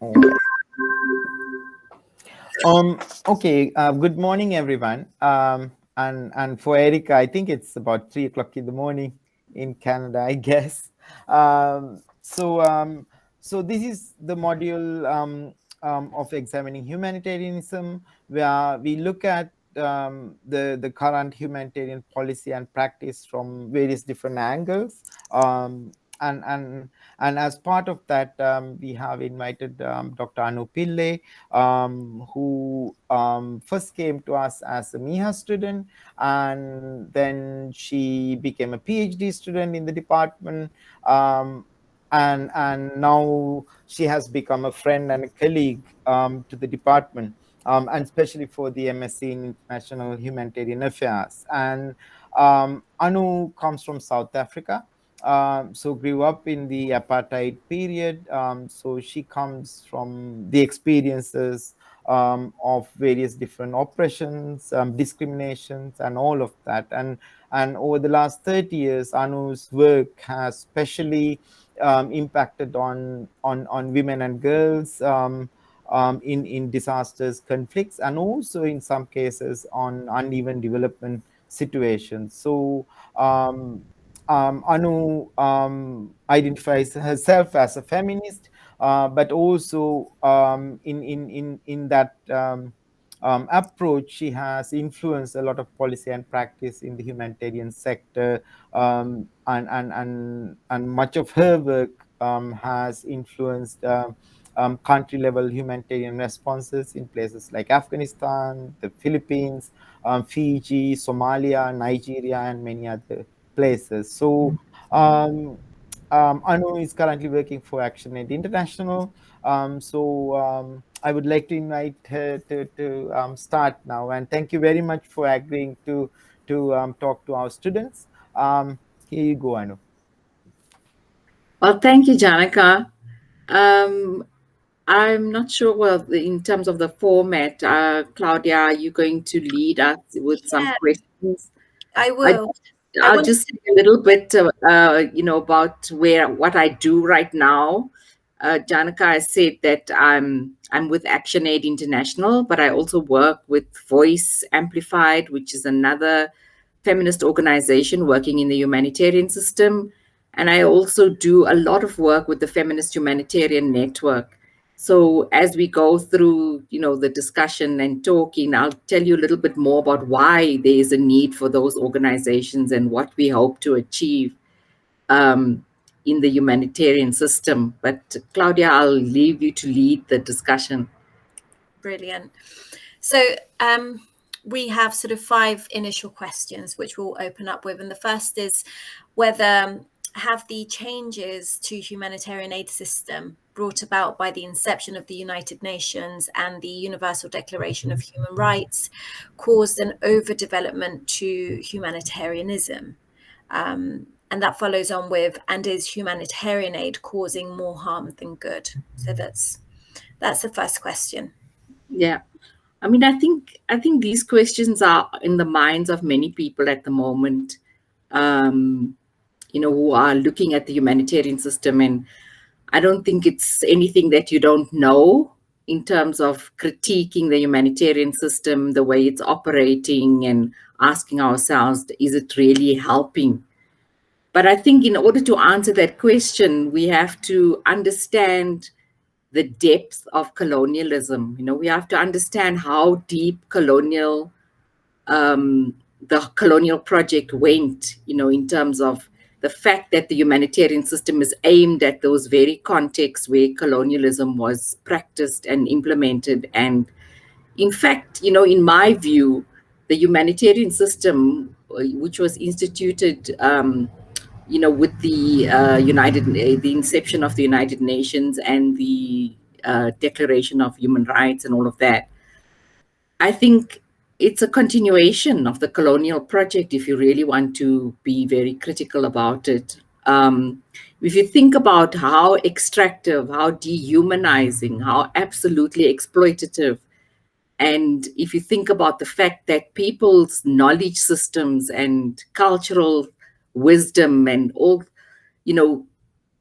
All right. Okay. Good morning, everyone. And for Erica, I think it's about 3 o'clock in the morning in Canada, I guess. So this is the module of examining humanitarianism, where we look at the current humanitarian policy and practice from various different angles. Um, and and and as part of that, we have invited Dr. Anu Pillai, who first came to us as a MIHA student, and then she became a PhD student in the department. And now she has become a friend and a colleague to the department, and especially for the MSc in International Humanitarian Affairs. And Anu comes from South Africa. So grew up in the apartheid period. So she comes from the experiences of various different oppressions, discriminations, and all of that. And over the last 30 years, Anu's work has especially impacted on women and girls in disasters, conflicts, and also in some cases on uneven development situations. So Anu identifies herself as a feminist, but also in that approach, she has influenced a lot of policy and practice in the humanitarian sector, and much of her work has influenced country-level humanitarian responses in places like Afghanistan, the Philippines, Fiji, Somalia, Nigeria, and many other places. So Anu is currently working for ActionAid International. I would like to invite her to start now. And thank you very much for agreeing to talk to our students. Here you go, Anu. Well, thank you, Janika. I'm not sure, well, in terms of the format, Claudia, are you going to lead us with some Yeah, questions? I I, will. I'll just say a little bit, about what I do right now. Janika has said that I'm with ActionAid International, but I also work with Voice Amplified, which is another feminist organization working in the humanitarian system. And I also do a lot of work with the Feminist Humanitarian Network. So as we go through, the discussion and talking, I'll tell you a little bit more about why there is a need for those organizations and what we hope to achieve in the humanitarian system. But Claudia, I'll leave you to lead the discussion. Brilliant. So we have sort of 5 initial questions, which we'll open up with. And the first is whether have the changes to humanitarian aid system brought about by the inception of the United Nations and the Universal Declaration of Human Rights caused an overdevelopment to humanitarianism? And that follows on with, and is humanitarian aid causing more harm than good? So that's the first question. Yeah. I mean, I think these questions are in the minds of many people at the moment, who are looking at the humanitarian system. And I don't think it's anything that you don't know in terms of critiquing the humanitarian system, the way it's operating, and asking ourselves, is it really helping? But I think in order to answer that question, we have to understand the depth of colonialism. We have to understand how deep the colonial project went, in terms of the fact that the humanitarian system is aimed at those very contexts where colonialism was practiced and implemented. And in fact, in my view, the humanitarian system, which was instituted, with the the inception of the United Nations and the Declaration of Human Rights and all of that, I think it's a continuation of the colonial project, if you really want to be very critical about it. If you think about how extractive, how dehumanizing, how absolutely exploitative, and if you think about the fact that people's knowledge systems and cultural wisdom and all, you know,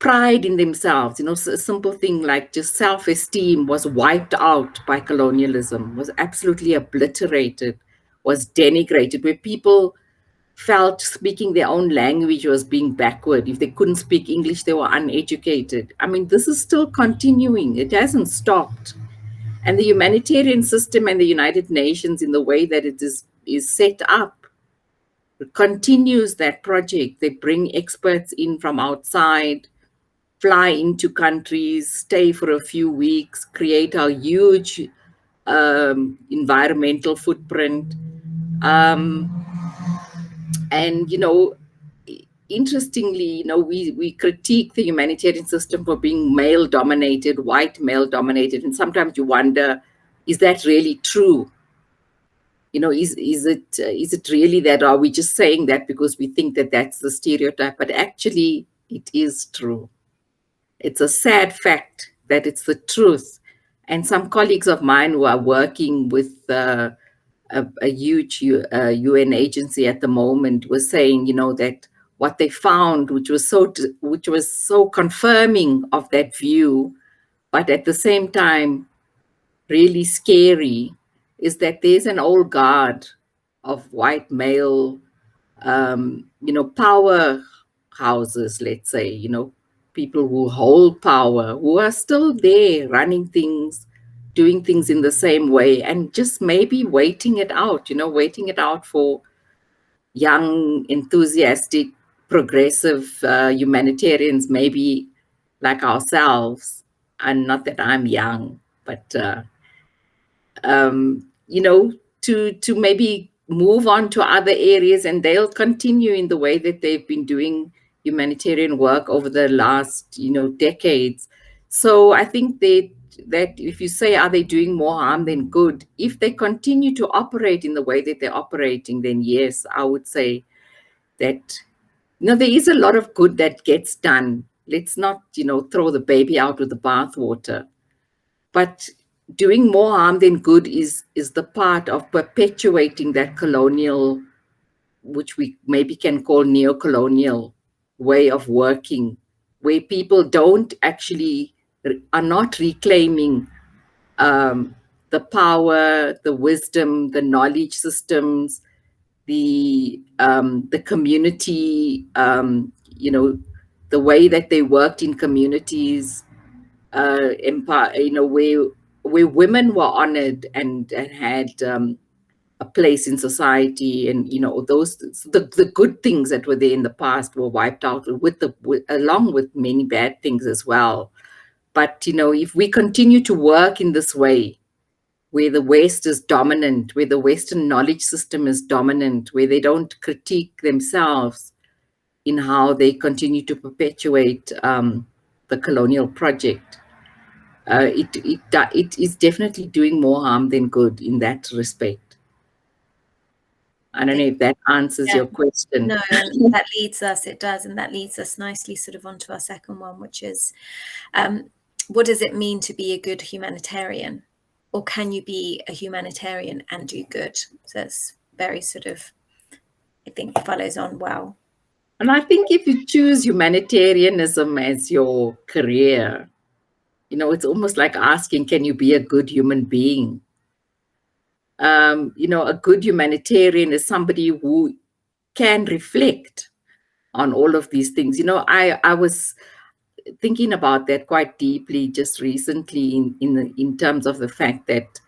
pride in themselves. A simple thing like just self-esteem was wiped out by colonialism, was absolutely obliterated, was denigrated, where people felt speaking their own language was being backward. If they couldn't speak English, they were uneducated. I mean, this is still continuing. It hasn't stopped. And the humanitarian system and the United Nations, in the way that it is set up, continues that project. They bring experts in from outside, fly into countries, stay for a few weeks, create a huge environmental footprint. And interestingly, we critique the humanitarian system for being male dominated, white male dominated, and sometimes you wonder, is that really true? Is it really that? Are we just saying that because we think that that's the stereotype? But actually, it is true. It's a sad fact that it's the truth. And some colleagues of mine who are working with a huge UN agency at the moment were saying, that what they found, which was so confirming of that view, but at the same time really scary, is that there's an old guard of white male, power houses, let's say, people who hold power, who are still there running things, doing things in the same way, and just maybe waiting it out for young, enthusiastic, progressive humanitarians, maybe like ourselves. And not that I'm young, but to maybe move on to other areas, and they'll continue in the way that they've been doing humanitarian work over the last, decades. So I think that if you say, are they doing more harm than good? If they continue to operate in the way that they're operating, then yes, I would say that, there is a lot of good that gets done. Let's not, throw the baby out with the bathwater. But doing more harm than good is the part of perpetuating that colonial, which we maybe can call neo-colonial way of working, where people are not reclaiming the power, the wisdom, the knowledge systems, the community, the way that they worked in communities, empire, where women were honored and had a place in society, and the good things that were there in the past were wiped out along with many bad things as well. But if we continue to work in this way, where the West is dominant, where the Western knowledge system is dominant, where they don't critique themselves in how they continue to perpetuate the colonial project, it is definitely doing more harm than good in that respect. I don't know if that answers your question. No, and that leads us, it does, and that leads us nicely sort of onto our second one, which is, what does it mean to be a good humanitarian? Or can you be a humanitarian and do good? So it's very sort of, I think, follows on well. And I think if you choose humanitarianism as your career, it's almost like asking, can you be a good human being? A good humanitarian is somebody who can reflect on all of these things. I was thinking about that quite deeply just recently in terms of the fact that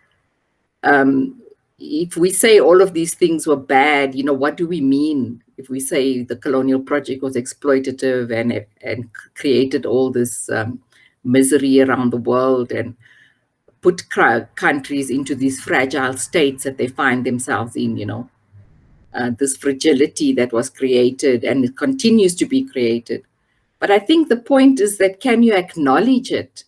if we say all of these things were bad, what do we mean? If we say the colonial project was exploitative and created all this misery around the world and put countries into these fragile states that they find themselves in, this fragility that was created and it continues to be created. But I think the point is that, can you acknowledge it?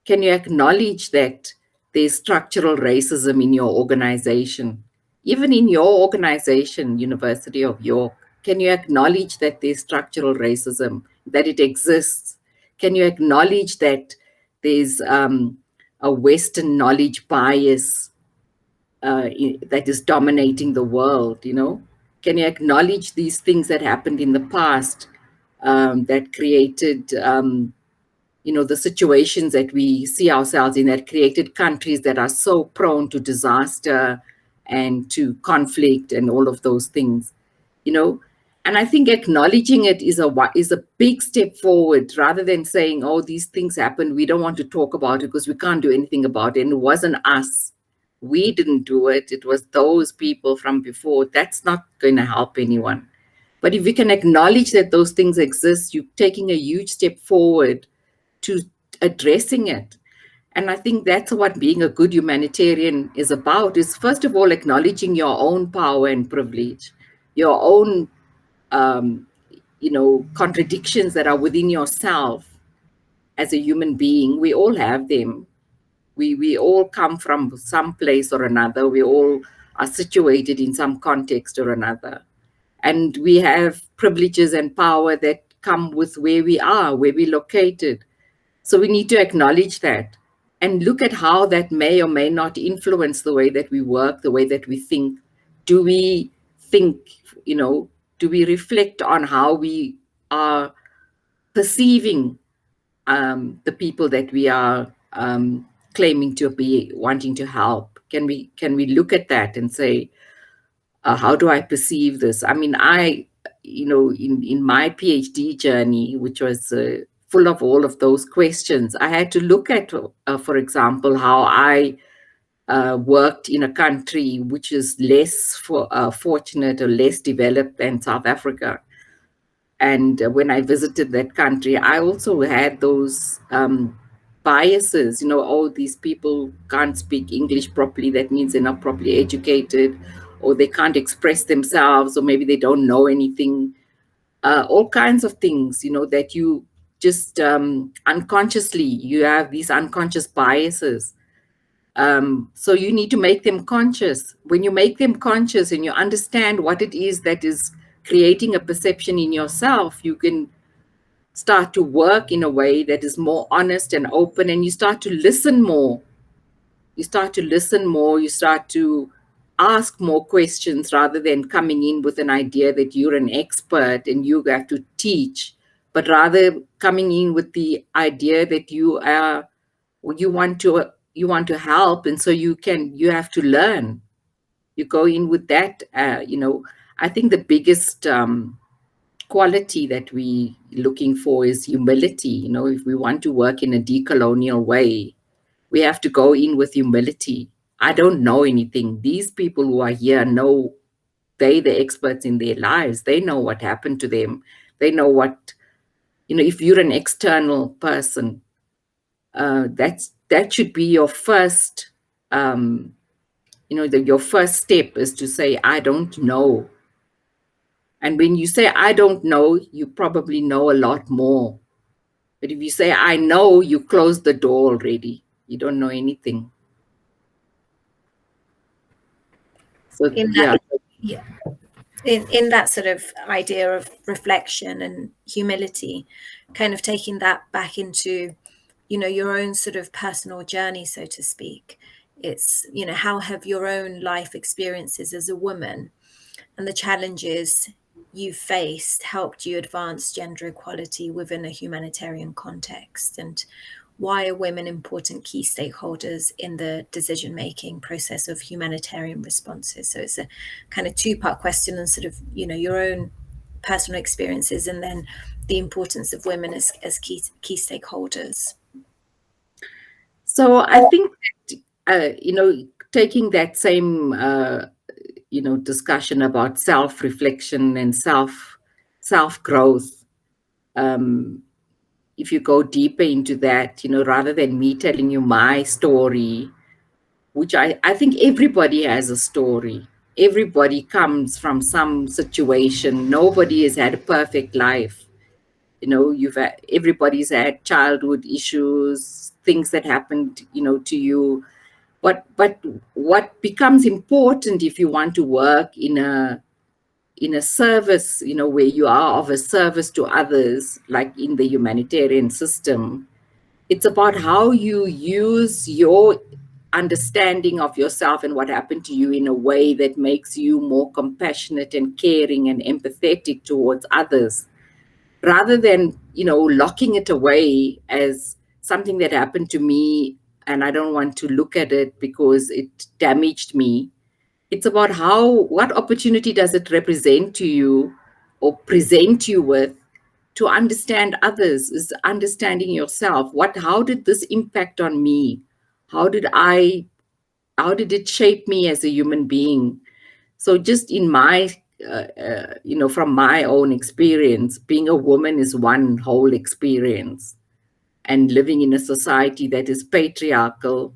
Can you acknowledge that there's structural racism in your organization? Even in your organization, University of York, can you acknowledge that there's structural racism, that it exists? Can you acknowledge that there's a Western knowledge bias that is dominating the world, Can you acknowledge these things that happened in the past that created, the situations that we see ourselves in, that created countries that are so prone to disaster and to conflict and all of those things, And I think acknowledging it is a big step forward, rather than saying, oh, these things happen, we don't want to talk about it because we can't do anything about it. And it wasn't us. We didn't do it. It was those people from before. That's not going to help anyone. But if we can acknowledge that those things exist, you're taking a huge step forward to addressing it. And I think that's what being a good humanitarian is about, is first of all, acknowledging your own power and privilege, your own, contradictions that are within yourself as a human being. We all have them. We all come from some place or another. We all are situated in some context or another. And we have privileges and power that come with where we are, where we're located. So we need to acknowledge that and look at how that may or may not influence the way that we work, the way that we think. Do we think, do we reflect on how we are perceiving the people that we are claiming to be wanting to help? Can we look at that and say, how do I perceive this? I mean, in my PhD journey, which was full of all of those questions, I had to look at, for example, how I worked in a country which is less fortunate or less developed than South Africa. And when I visited that country, I also had those biases, oh, these people can't speak English properly. That means they're not properly educated, or they can't express themselves, or maybe they don't know anything. All kinds of things, that you just unconsciously, you have these unconscious biases. So you need to make them conscious. When you make them conscious and you understand what it is that is creating a perception in yourself, you can start to work in a way that is more honest and open, and you start to listen more. You start to ask more questions, rather than coming in with an idea that you're an expert and you have to teach, but rather coming in with the idea that you want to help, and so you have to learn. You go in with that. I think the biggest quality that we looking for is humility. If we want to work in a decolonial way, we have to go in with humility. I don't know anything. These people who are here know, they're the experts in their lives. They know what happened to them. They know what, if you're an external person, that should be your first, your first step is to say, I don't know. And when you say, I don't know, you probably know a lot more. But if you say, I know, you close the door already. You don't know anything. So, in that sort of idea of reflection and humility, kind of taking that back into, your own sort of personal journey, so to speak. It's, how have your own life experiences as a woman and the challenges you faced helped you advance gender equality within a humanitarian context? And why are women important key stakeholders in the decision-making process of humanitarian responses? So it's a kind of two-part question, and sort of, your own personal experiences, and then the importance of women as key stakeholders. So I think that, taking that same, discussion about self-reflection and self-growth, if you go deeper into that, rather than me telling you my story, which I think everybody has a story. Everybody comes from some situation. Nobody has had a perfect life. Everybody's had childhood issues, things that happened, to you. But what becomes important if you want to work in a service, where you are of a service to others, like in the humanitarian system, it's about how you use your understanding of yourself and what happened to you in a way that makes you more compassionate and caring and empathetic towards others. rather than, locking it away as something that happened to me and I don't want to look at it because it damaged me. It's about what opportunity does it represent to you or present you with to understand others, is understanding yourself. How did this impact on me? How did it shape me as a human being? So just in my, from my own experience, being a woman is one whole experience, and living in a society that is patriarchal,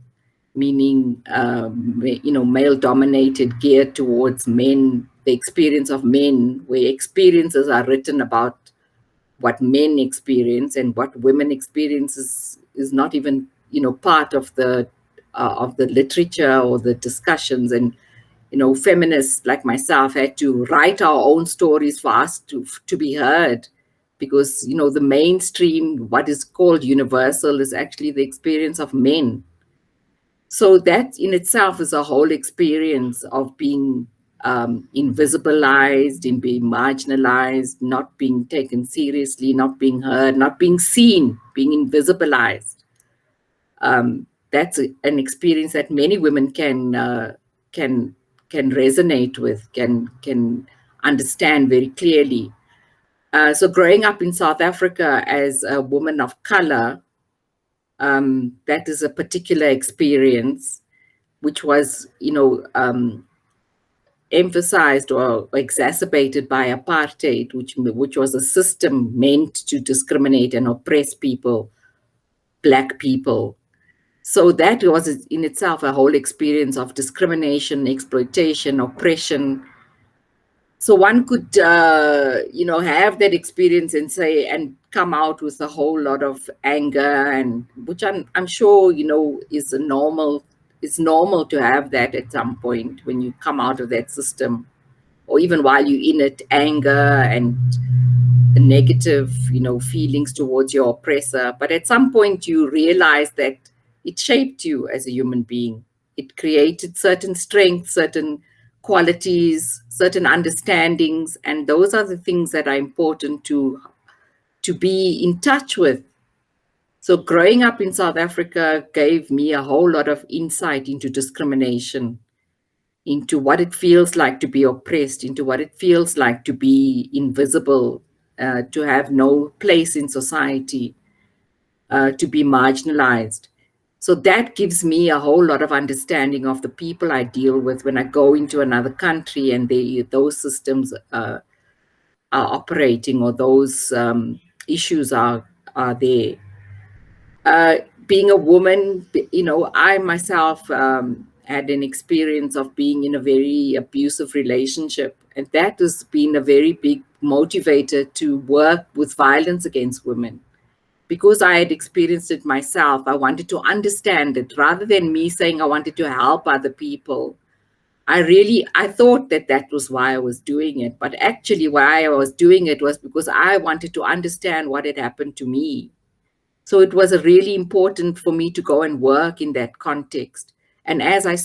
meaning, male dominated, geared towards men, the experience of men, where experiences are written about what men experience, and what women experience is not even, part of the literature or the discussions. And feminists like myself had to write our own stories for us to be heard, because the mainstream, what is called universal, is actually the experience of men. So that in itself is a whole experience of being invisibilized, in being marginalized, not being taken seriously, not being heard, not being seen, being invisibilized. That's an experience that many women can resonate with, can understand very clearly. So growing up in South Africa as a woman of color, that is a particular experience, which was, emphasized or exacerbated by apartheid, which was a system meant to discriminate and oppress people, Black people. So that was in itself a whole experience of discrimination, exploitation, oppression. So one could, have that experience and come out with a whole lot of anger, and which I'm sure, is normal. It's normal to have that at some point when you come out of that system, or even while you're in it, anger and negative, feelings towards your oppressor. But at some point you realize that it shaped you as a human being. It created certain strengths, certain qualities, certain understandings, and those are the things that are important to be in touch with. So growing up in South Africa gave me a whole lot of insight into discrimination, into what it feels like to be oppressed, into what it feels like to be invisible, to have no place in society, to be marginalized. So that gives me a whole lot of understanding of the people I deal with when I go into another country and those systems are operating, or those issues are there. Being a woman, I myself had an experience of being in a very abusive relationship, and that has been a very big motivator to work with violence against women. Because I had experienced it myself, I wanted to understand it rather than me saying I wanted to help other people. I thought that was why I was doing it, but actually why I was doing it was because I wanted to understand what had happened to me. So it was really important for me to go and work in that context. And as I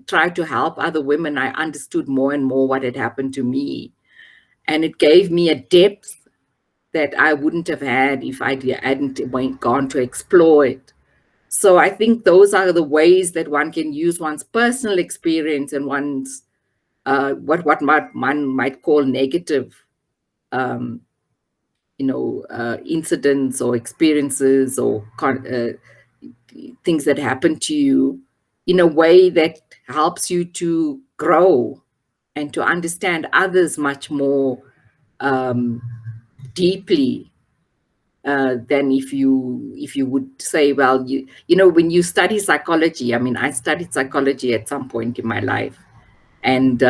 tried to help other women, I understood more and more what had happened to me. And it gave me a depth that I wouldn't have had if I hadn't gone to explore it. So I think those are the ways that one can use one's personal experience and one's what one might call negative incidents or experiences or things that happen to you, in a way that helps you to grow and to understand others much more deeply than if you would say, well, when you study psychology. I mean, I studied psychology at some point in my life, and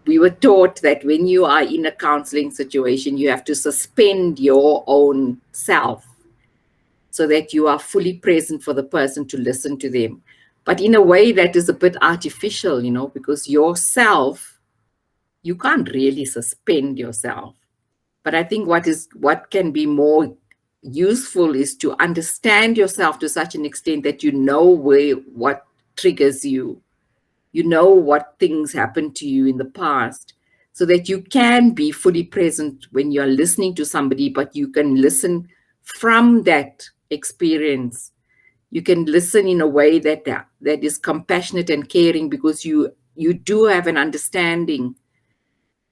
we were taught that when you are in a counseling situation, you have to suspend your own self so that you are fully present for the person to listen to them. But in a way that is a bit artificial, because yourself, you can't really suspend yourself. But I think what can be more useful is to understand yourself to such an extent that you know what triggers you. You know what things happened to you in the past, so that you can be fully present when you're listening to somebody, but you can listen from that experience. You can listen in a way that is compassionate and caring, because you do have an understanding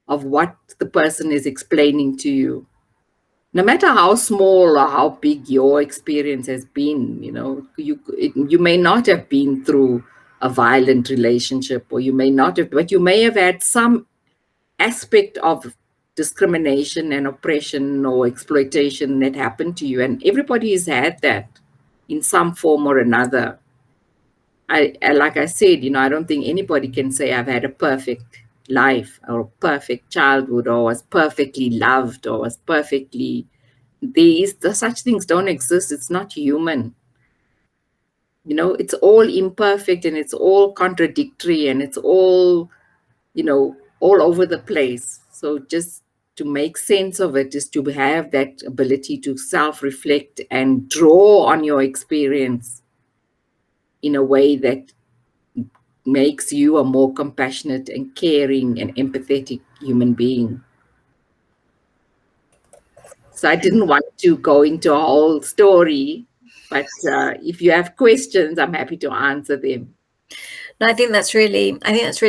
of what the person is explaining to you. No matter how small or how big your experience has been, you may not have been through a violent relationship, or you may not have, but you may have had some aspect of discrimination and oppression or exploitation that happened to you. And everybody has had that in some form or another. Like I said, I don't think anybody can say I've had a perfect life or a perfect childhood, or was perfectly loved, or was perfectly, such things don't exist. It's not human. It's all imperfect, and it's all contradictory, and it's all, all over the place. So just to make sense of it is to have that ability to self-reflect and draw on your experience in a way that makes you a more compassionate and caring and empathetic human being. So I didn't want to go into a whole story, but if you have questions, I'm happy to answer them. No, I think that's really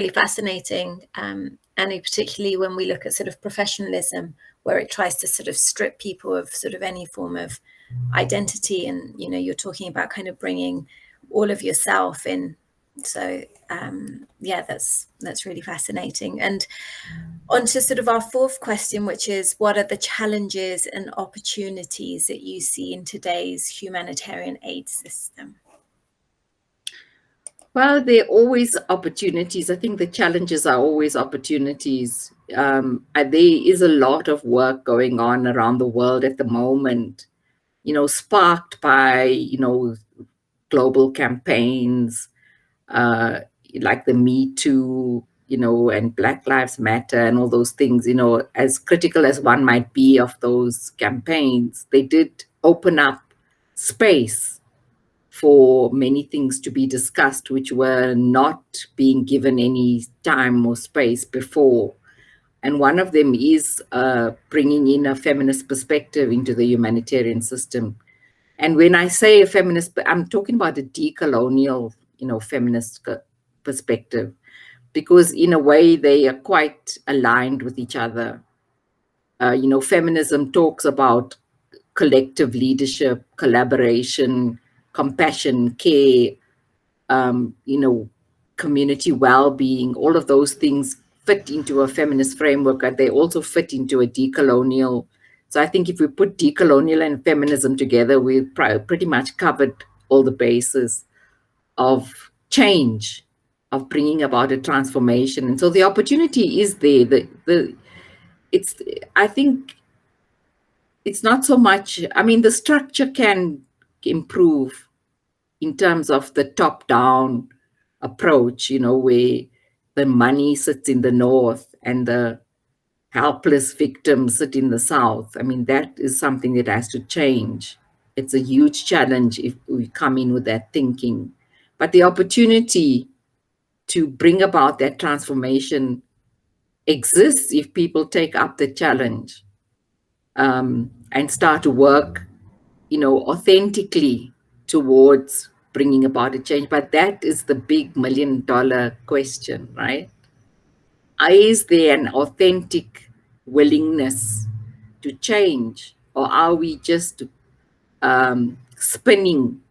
fascinating, and particularly when we look at sort of professionalism, where it tries to sort of strip people of sort of any form of identity, and you're talking about kind of bringing all of yourself in. So yeah, that's really fascinating. And on to sort of our fourth question, which is, what are the challenges and opportunities that you see in today's humanitarian aid system? Well, there are always opportunities. I think the challenges are always opportunities. There is a lot of work going on around the world at the moment, sparked by, global campaigns, like the Me Too, and Black Lives Matter and all those things. As critical as one might be of those campaigns, they did open up space for many things to be discussed, which were not being given any time or space before. And one of them is bringing in a feminist perspective into the humanitarian system. And when I say a feminist, I'm talking about a decolonial, feminist perspective, because in a way they are quite aligned with each other. Feminism talks about collective leadership, collaboration, compassion, care, community well-being. All of those things fit into a feminist framework, and they also fit into a decolonial. So I think if we put decolonial and feminism together, we've pretty much covered all the bases of change, of bringing about a transformation. And so the opportunity is there. I think it's not so much, the structure can improve in terms of the top-down approach, where the money sits in the north and the helpless victims sit in the south. That is something that has to change. It's a huge challenge if we come in with that thinking. But the opportunity to bring about that transformation exists if people take up the challenge and start to work, authentically towards bringing about a change. But that is the big $1 million question, right? Is there an authentic willingness to change, or are we just spinning?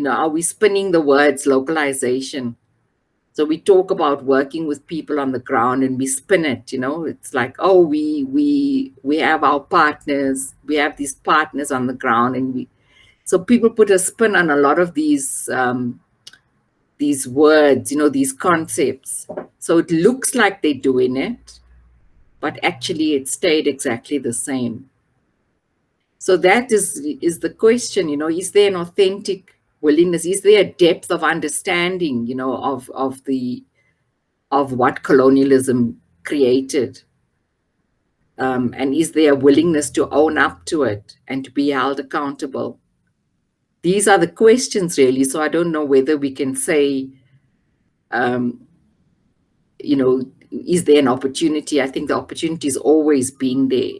Are we spinning the words localization? So we talk about working with people on the ground, and we spin it. It's like, oh, we have our partners, we have these partners on the ground, and so people put a spin on a lot of these words, these concepts. So it looks like they're doing it, but actually it stayed exactly the same. So that is the question, is there an authentic willingness? Is there a depth of understanding, of what colonialism created? And is there a willingness to own up to it and to be held accountable? These are the questions, really. So I don't know whether we can say, is there an opportunity? I think the opportunity is always being there.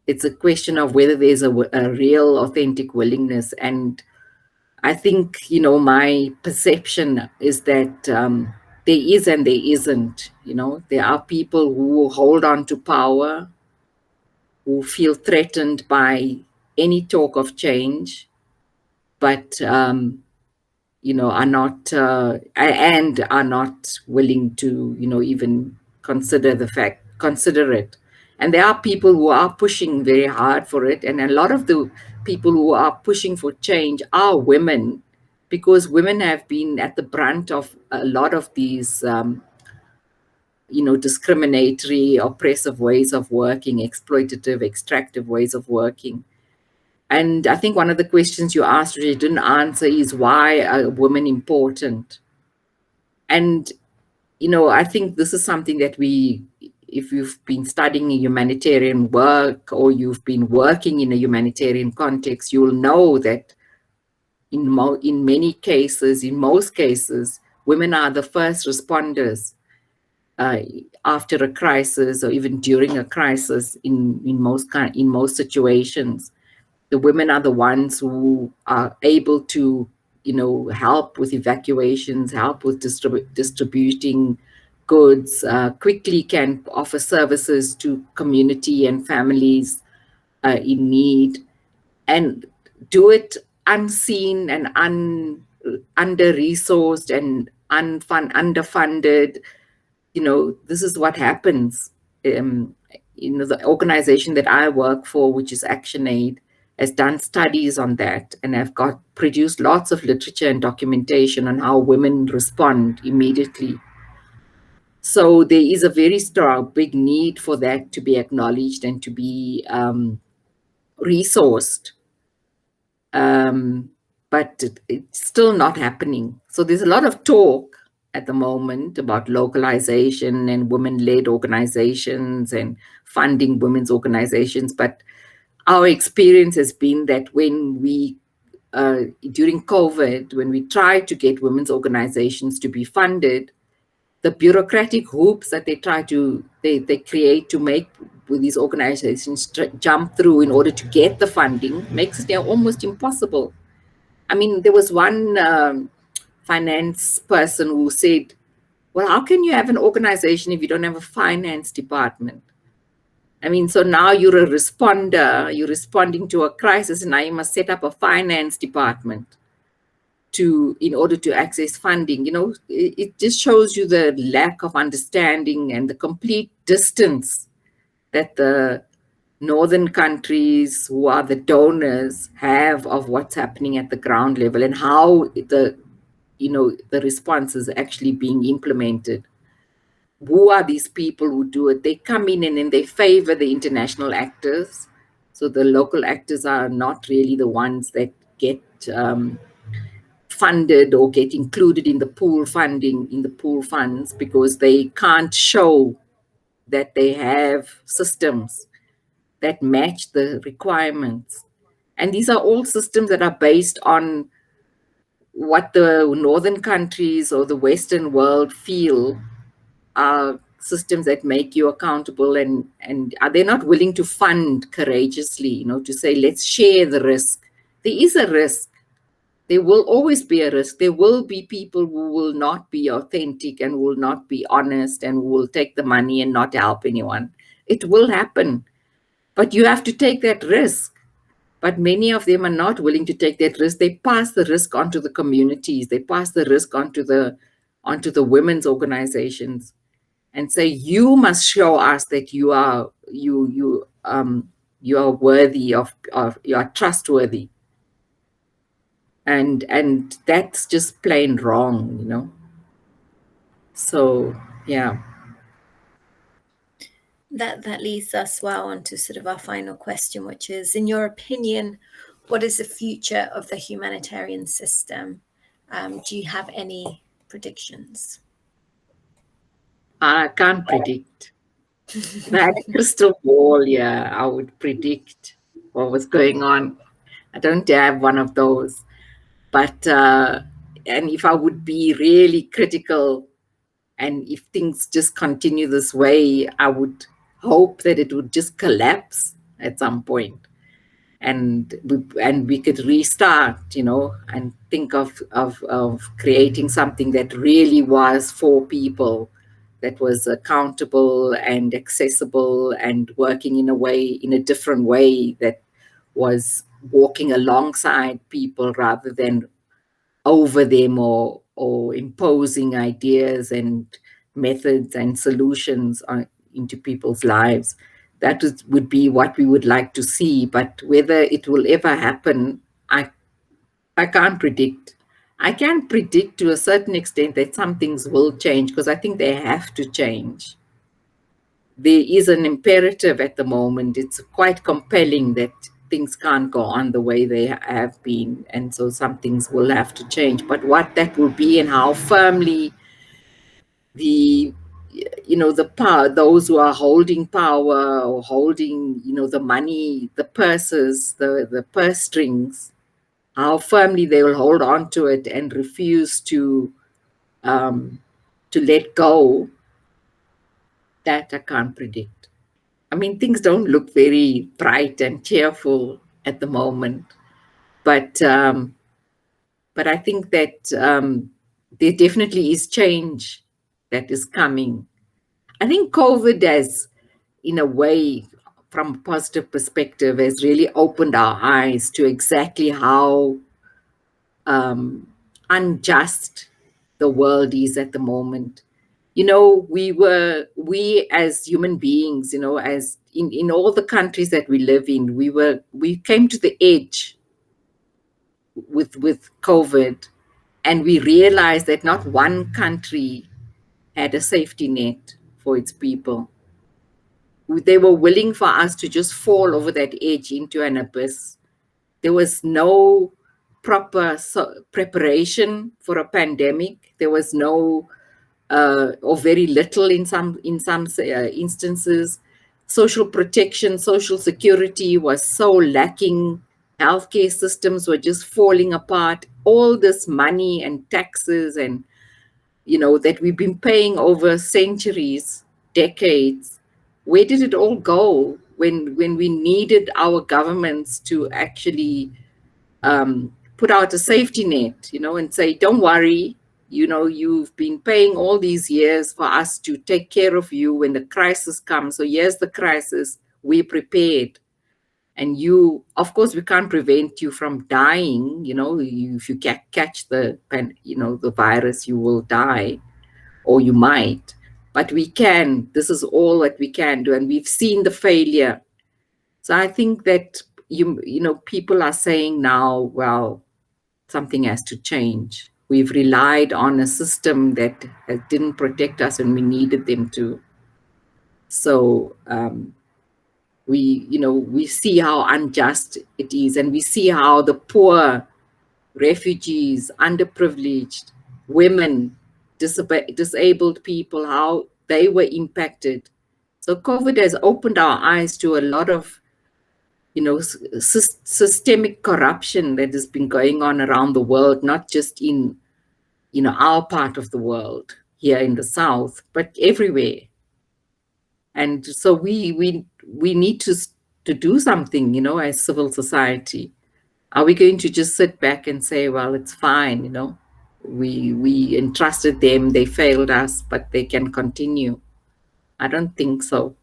It's a question of whether there's a real, authentic willingness. And I think, my perception is that there is and there isn't. There are people who hold on to power, who feel threatened by any talk of change, but are not and are not willing to even consider it. And there are people who are pushing very hard for it, and a lot of the people who are pushing for change are women, because women have been at the brunt of a lot of these discriminatory, oppressive ways of working, exploitative, extractive ways of working. And I think one of the questions you asked, which you didn't answer, is why are women important? And, I think this is something that if you've been studying humanitarian work or you've been working in a humanitarian context, you'll know that in many cases, in most cases, women are the first responders after a crisis or even during a crisis in most situations. The women are the ones who are able to, help with evacuations, help with distributing goods, quickly can offer services to community and families in need, and do it unseen and under-resourced and underfunded. This is what happens. The organization that I work for, which is ActionAid, has done studies on that and have produced lots of literature and documentation on how women respond immediately. So there is a very strong, big need for that to be acknowledged and to be resourced. But it's still not happening. So there's a lot of talk at the moment about localization and women-led organizations and funding women's organizations. But our experience has been that when we, during COVID, when we tried to get women's organizations to be funded, the bureaucratic hoops that they create to make with these organizations jump through in order to get the funding makes it almost impossible. I mean, there was one finance person who said, well, how can you have an organization if you don't have a finance department? I mean, so now you're a responder, you're responding to a crisis, and now you must set up a finance department in order to access funding. It just shows you the lack of understanding and the complete distance that the northern countries, who are the donors, have of what's happening at the ground level and how the response is actually being implemented. Who are these people who do it? They come in and then they favor the international actors. So the local actors are not really the ones that get funded or get included in the pool funds, because they can't show that they have systems that match the requirements. And these are all systems that are based on what the northern countries or the Western world feel are systems that make you accountable, and are they not willing to fund courageously, to say, let's share the risk. There is a risk. There will always be a risk. There will be people who will not be authentic and will not be honest and will take the money and not help anyone. It will happen. But you have to take that risk. But many of them are not willing to take that risk. They pass the risk onto the communities. They pass the risk onto the women's organizations, and say, you must show us that you are worthy of you are trustworthy. And that's just plain wrong, So yeah. That leads us well onto sort of our final question, which is, in your opinion, what is the future of the humanitarian system? Do you have any predictions? I can't predict. That crystal ball, yeah, I would predict what was going on. I don't have one of those. But and if I would be really critical And if things just continue this way, I would hope that it would just collapse at some point, and we could restart, and think of creating something that really was for people, that was accountable and accessible and working in a different way, that was walking alongside people rather than over them, or imposing ideas and methods and solutions into people's lives. That would be what we would like to see, but whether it will ever happen, I can't predict. I can predict to a certain extent that some things will change, because I think they have to change. There is an imperative at the moment. It's quite compelling that things can't go on the way they have been. And so some things will have to change. But what that will be and how firmly the power, those who are holding power or holding, the money, the purses, the purse strings, how firmly they will hold on to it and refuse to let go, that I can't predict. I mean, things don't look very bright and cheerful at the moment, but I think that there definitely is change that is coming. I think COVID has, in a way, from a positive perspective, has really opened our eyes to exactly how unjust the world is at the moment. We as human beings, as in all the countries that we live in, we came to the edge with COVID, and we realized that not one country had a safety net for its people. They were willing for us to just fall over that edge into an abyss. There was no proper preparation for a pandemic. There was no, or very little in some instances. Social protection, social security was so lacking. Healthcare systems were just falling apart. All this money and taxes and that we've been paying over centuries, decades, where did it all go when we needed our governments to actually put out a safety net, and say, don't worry, you've been paying all these years for us to take care of you when the crisis comes. So here's the crisis, we're prepared. And of course, we can't prevent you from dying. If you catch the virus, you will die, or you might. But we can. This is all that we can do, and we've seen the failure. So I think that people are saying now, well, something has to change. We've relied on a system that didn't protect us when we needed them to. So we see how unjust it is, and we see how the poor, refugees, underprivileged, women, disabled people, how they were impacted. So COVID has opened our eyes to a lot of systemic corruption that has been going on around the world, not just in our part of the world here in the South, but everywhere. And so we need to do something, as civil society. Are we going to just sit back and say, well, it's fine, we entrusted them, they failed us, but they can continue? I don't think so.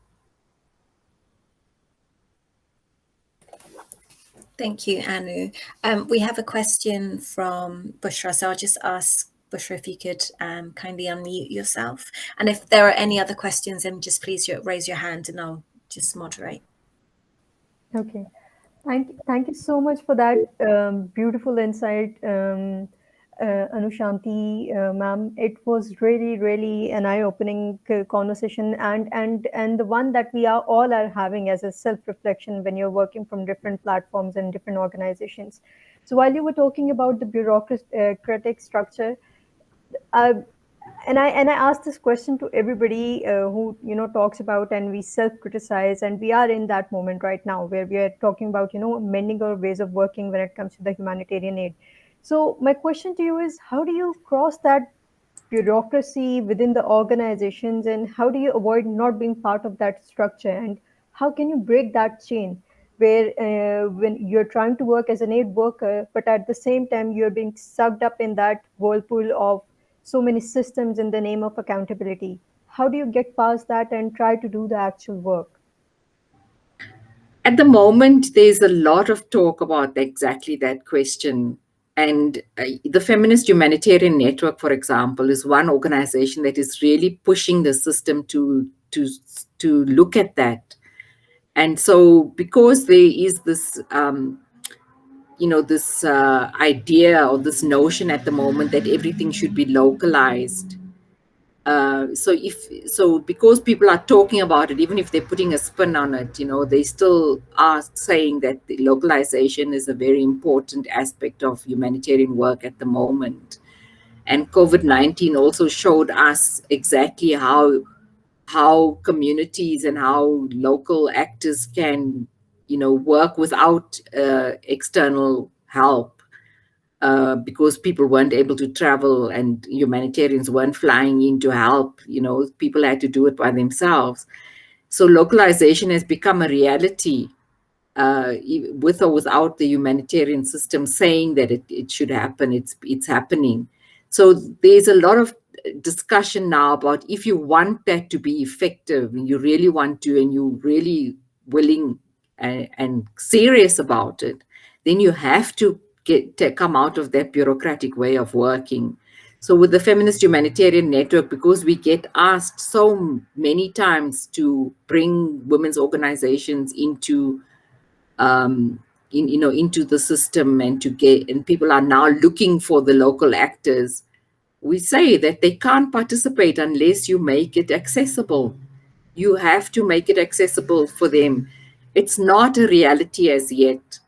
Thank you, Anu. We have a question from Bushra, so I'll just ask Bushra if you could kindly unmute yourself. And if there are any other questions, then just please raise your hand and I'll just moderate. Okay. Thank you so much for that beautiful insight, Anushanti, ma'am. It was really, really an eye-opening conversation, and the one that we all are having as a self-reflection when you're working from different platforms and different organizations. So while you were talking about the bureaucratic structure, and I asked this question to everybody who talks about, and we self-criticize, and we are in that moment right now where we are talking about mending our ways of working when it comes to the humanitarian aid. So my question to you is, how do you cross that bureaucracy within the organizations, and how do you avoid not being part of that structure, and how can you break that chain where when you're trying to work as an aid worker, but at the same time you're being sucked up in that whirlpool of so many systems in the name of accountability? How do you get past that and try to do the actual work? At the moment, there's a lot of talk about exactly that question. And the Feminist Humanitarian Network, for example, is one organization that is really pushing the system to look at that. And so, because there is this, this idea or this notion at the moment that everything should be localized, so because people are talking about it, even if they're putting a spin on it, they still are saying that the localization is a very important aspect of humanitarian work at the moment. And COVID-19 also showed us exactly how communities and how local actors can work without external help, because people weren't able to travel and humanitarians weren't flying in to help. People had to do it by themselves. So localization has become a reality, with or without the humanitarian system saying that it should happen. It's happening. So there's a lot of discussion now about, if you want that to be effective and you really want to, and you're really willing and serious about it, then you have to come out of that bureaucratic way of working. So with the Feminist Humanitarian Network, because we get asked so many times to bring women's organizations into into the system, and people are now looking for the local actors, we say that they can't participate unless you make it accessible. You have to make it accessible for them. It's not a reality as yet.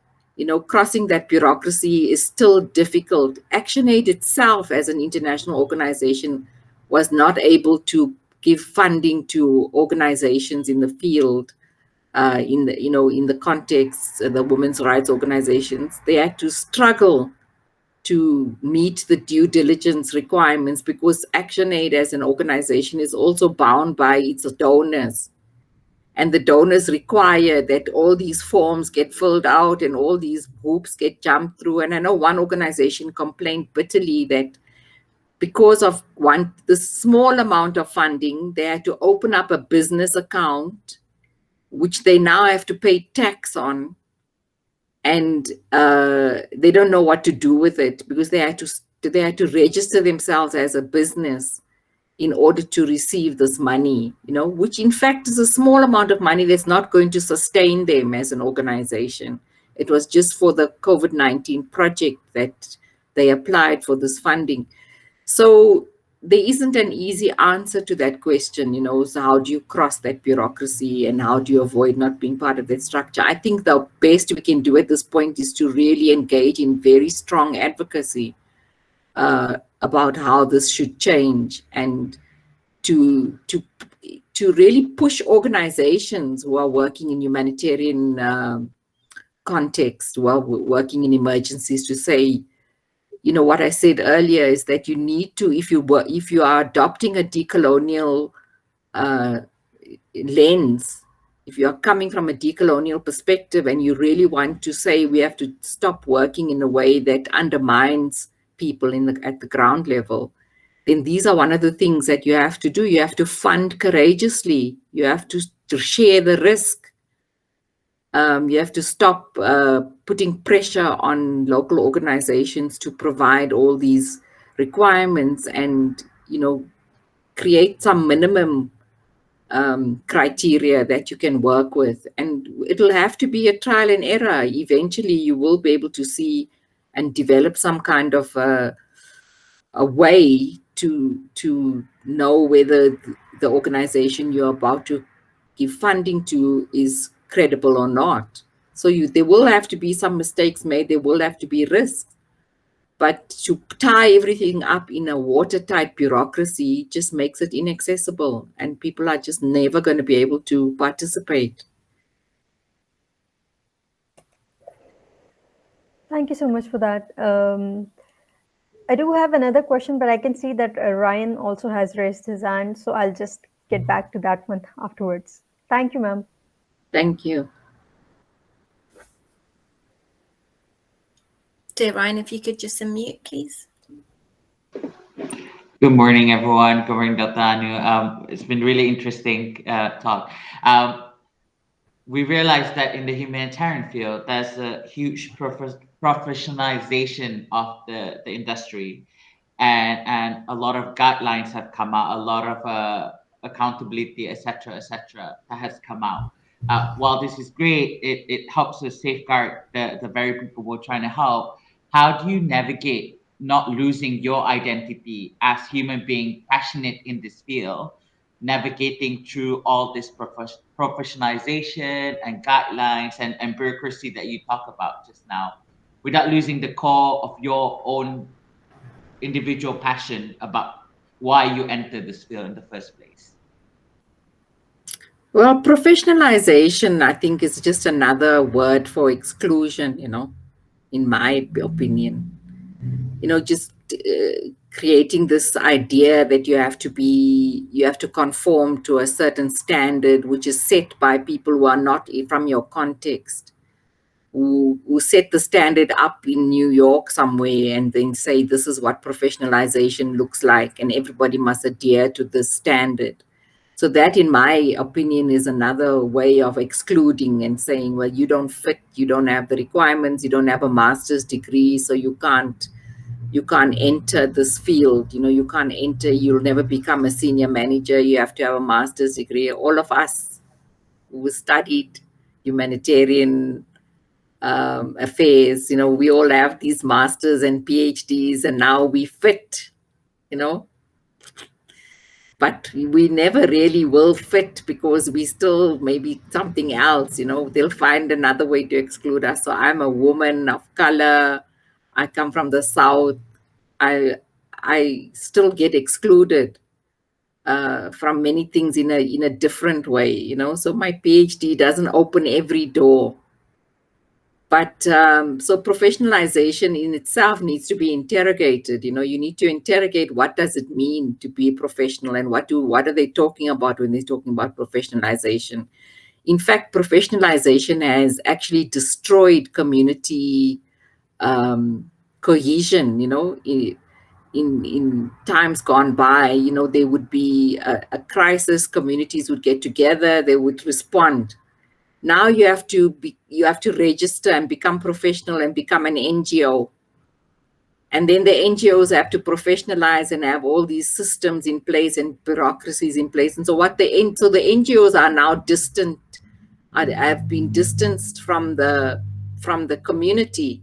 Crossing that bureaucracy is still difficult. ActionAid itself, as an international organization, was not able to give funding to organizations in the field, in the context, the women's rights organizations. They had to struggle to meet the due diligence requirements, because ActionAid as an organization is also bound by its donors. And the donors require that all these forms get filled out and all these hoops get jumped through. And I know one organization complained bitterly that because of the small amount of funding, they had to open up a business account, which they now have to pay tax on, and they don't know what to do with it, because they had to register themselves as a business in order to receive this money, which in fact is a small amount of money that's not going to sustain them as an organization. It was just for the COVID-19 project that they applied for this funding. So there isn't an easy answer to that question, so how do you cross that bureaucracy and how do you avoid not being part of that structure? I think the best we can do at this point is to really engage in very strong advocacy about how this should change, and to really push organizations who are working in humanitarian context, who are working in emergencies, to say, what I said earlier is that you need to, if you are adopting a decolonial lens, if you are coming from a decolonial perspective and you really want to say we have to stop working in a way that undermines people at the ground level, then these are one of the things that you have to do. You have to fund courageously. You have to share the risk. You have to stop putting pressure on local organizations to provide all these requirements, and create some minimum criteria that you can work with. And it'll have to be a trial and error. Eventually you will be able to see and develop some kind of a way to know whether the organization you're about to give funding to is credible or not. So there will have to be some mistakes made, there will have to be risks. But to tie everything up in a watertight bureaucracy just makes it inaccessible, and people are just never going to be able to participate. Thank you so much for that. I do have another question, but I can see that Ryan also has raised his hand, so I'll just get back to that one afterwards. Thank you, ma'am. Thank you. Dear Ryan, if you could just unmute, please. Good morning, everyone. Good morning, Dr. Anu. It's been really interesting talk. We realized that in the humanitarian field, there's a huge professionalization of the industry, and a lot of guidelines have come out, a lot of accountability, etc., that has come out. While this is great, it helps us safeguard the very people we're trying to help. How do you navigate not losing your identity as human being passionate in this field, navigating through all this professionalization and guidelines and bureaucracy that you talk about just now, without losing the core of your own individual passion about why you entered this field in the first place? Well, professionalization, I think, is just another word for exclusion, in my opinion. Just creating this idea that you have to conform to a certain standard, which is set by people who are not from your context, who set the standard up in New York somewhere and then say, this is what professionalization looks like, and everybody must adhere to this standard. So that, in my opinion, is another way of excluding and saying, well, you don't fit, you don't have the requirements, you don't have a master's degree, so you can't enter this field. You can't enter, you'll never become a senior manager, you have to have a master's degree. All of us who studied humanitarian affairs, we all have these masters and PhDs, and now we fit, but we never really will fit because we still maybe something else, they'll find another way to exclude us. So I'm a woman of color, I come from the South, I still get excluded from many things in a different way, so my PhD doesn't open every door. But so professionalization in itself needs to be interrogated. You need to interrogate, what does it mean to be a professional, and what are they talking about when they're talking about professionalization? In fact, professionalization has actually destroyed community cohesion. In times gone by, there would be a crisis, communities would get together, they would respond. Now you have to register and become professional and become an NGO. And then the NGOs have to professionalize and have all these systems in place and bureaucracies in place. And so the NGOs are now distant, have been distanced from the community.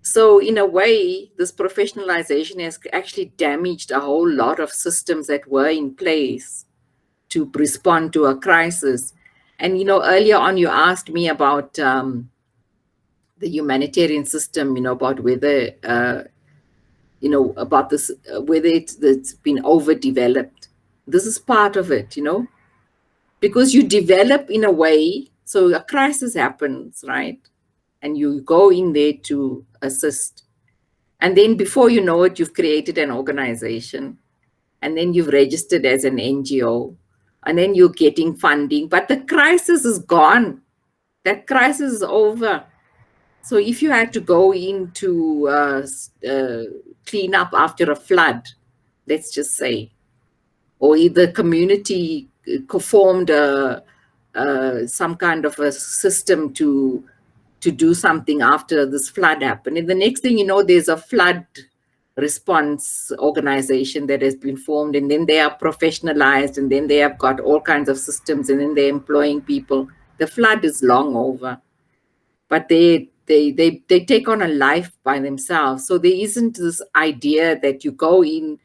So in a way, this professionalization has actually damaged a whole lot of systems that were in place to respond to a crisis. And, earlier on, you asked me about the humanitarian system, about whether, about this, whether it's been overdeveloped. This is part of it, because you develop in a way, so a crisis happens, right? And you go in there to assist. And then before you know it, you've created an organization, and then you've registered as an NGO. And then you're getting funding, but the crisis is gone. That crisis is over. So if you had to go in to clean up after a flood, let's just say, or either community formed some kind of a system to do something after this flood happened, and the next thing you know, there's a flood response organization that has been formed, and then they are professionalized, and then they have got all kinds of systems, and then they're employing people. The flood is long over, but they take on a life by themselves. So there isn't this idea that you go in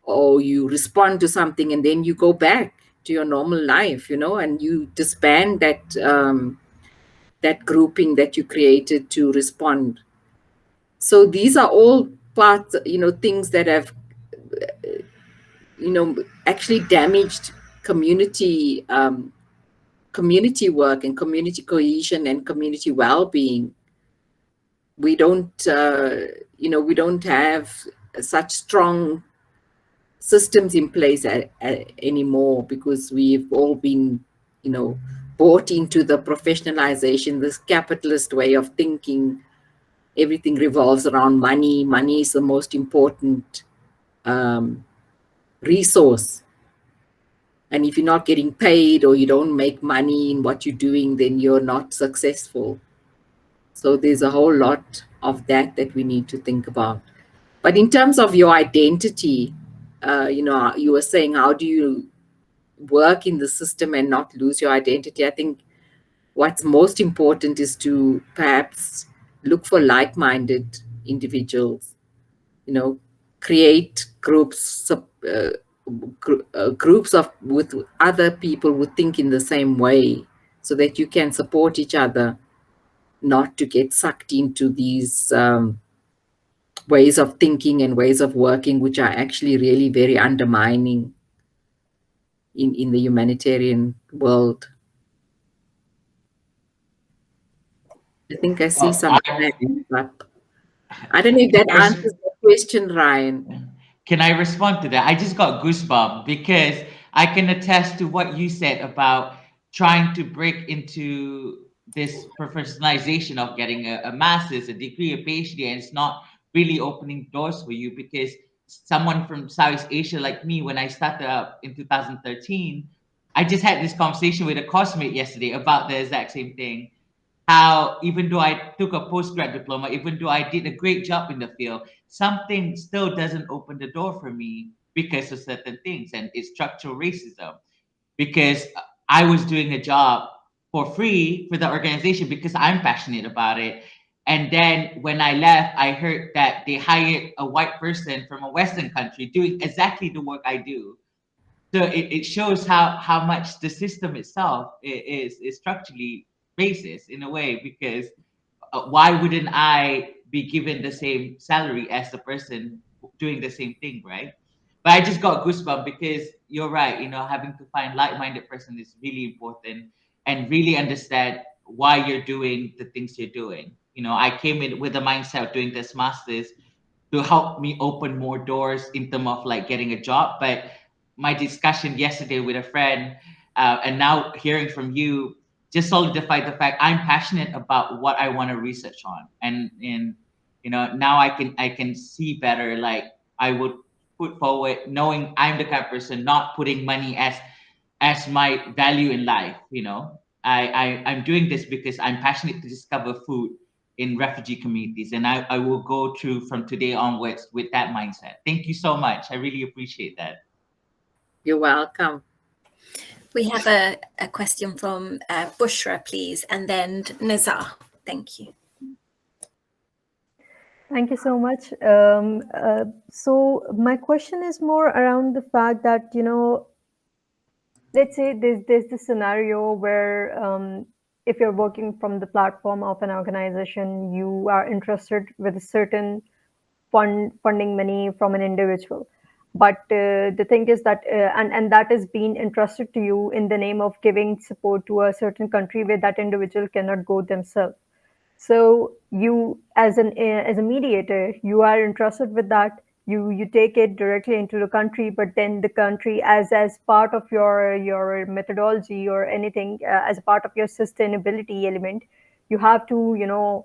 or you respond to something and then you go back to your normal life, and you disband that grouping that you created to respond. So these are all parts, things that have, actually damaged community work and community cohesion and community well-being. we don't we don't have such strong systems in place anymore, because we've all been bought into the professionalization, this capitalist way of thinking. Everything revolves around money. Money is the most important resource. And if you're not getting paid, or you don't make money in what you're doing, then you're not successful. So there's a whole lot of that we need to think about. But in terms of your identity, you were saying, how do you work in the system and not lose your identity? I think what's most important is to perhaps look for like-minded individuals, create groups, groups with other people who think in the same way, so that you can support each other, not to get sucked into these ways of thinking and ways of working, which are actually really very undermining in the humanitarian world. I think I see some hands up. I don't know if that answers the question, Ryan. Can I respond to that? I just got goosebumps because I can attest to what you said about trying to break into this professionalization of getting a master's, a degree, a PhD, and it's not really opening doors for you. Because someone from Southeast Asia like me, when I started up in 2013, I just had this conversation with a classmate yesterday about the exact same thing. How even though I took a postgrad diploma, even though I did a great job in the field, something still doesn't open the door for me because of certain things, and it's structural racism. Because I was doing a job for free for the organization because I'm passionate about it. And then when I left, I heard that they hired a white person from a Western country doing exactly the work I do. So it shows how much the system itself is structurally racist in a way, because why wouldn't I be given the same salary as the person doing the same thing, right? But I just got goosebumps because you're right. Having to find like-minded person is really important, and really understand why you're doing the things you're doing. I came in with the mindset of doing this masters to help me open more doors in terms of like getting a job. But my discussion yesterday with a friend, and now hearing from you, just solidified the fact I'm passionate about what I want to research on. And now I can see better. Like, I would put forward knowing I'm the kind of person not putting money as my value in life. I'm doing this because I'm passionate to discover food in refugee communities, and I will go through from today onwards with that mindset. Thank you so much. I really appreciate that. You're welcome. We have a question from Bushra, please, and then Nazar. Thank you. Thank you so much. So my question is more around the fact that, let's say there's this scenario where if you're working from the platform of an organization, you are interested with a certain funding money from an individual. But the thing is that, and that is being entrusted to you in the name of giving support to a certain country where that individual cannot go themselves. So you, as a mediator, you are entrusted with that. You take it directly into the country, but then the country, as part of your methodology or anything, as a part of your sustainability element, you have to,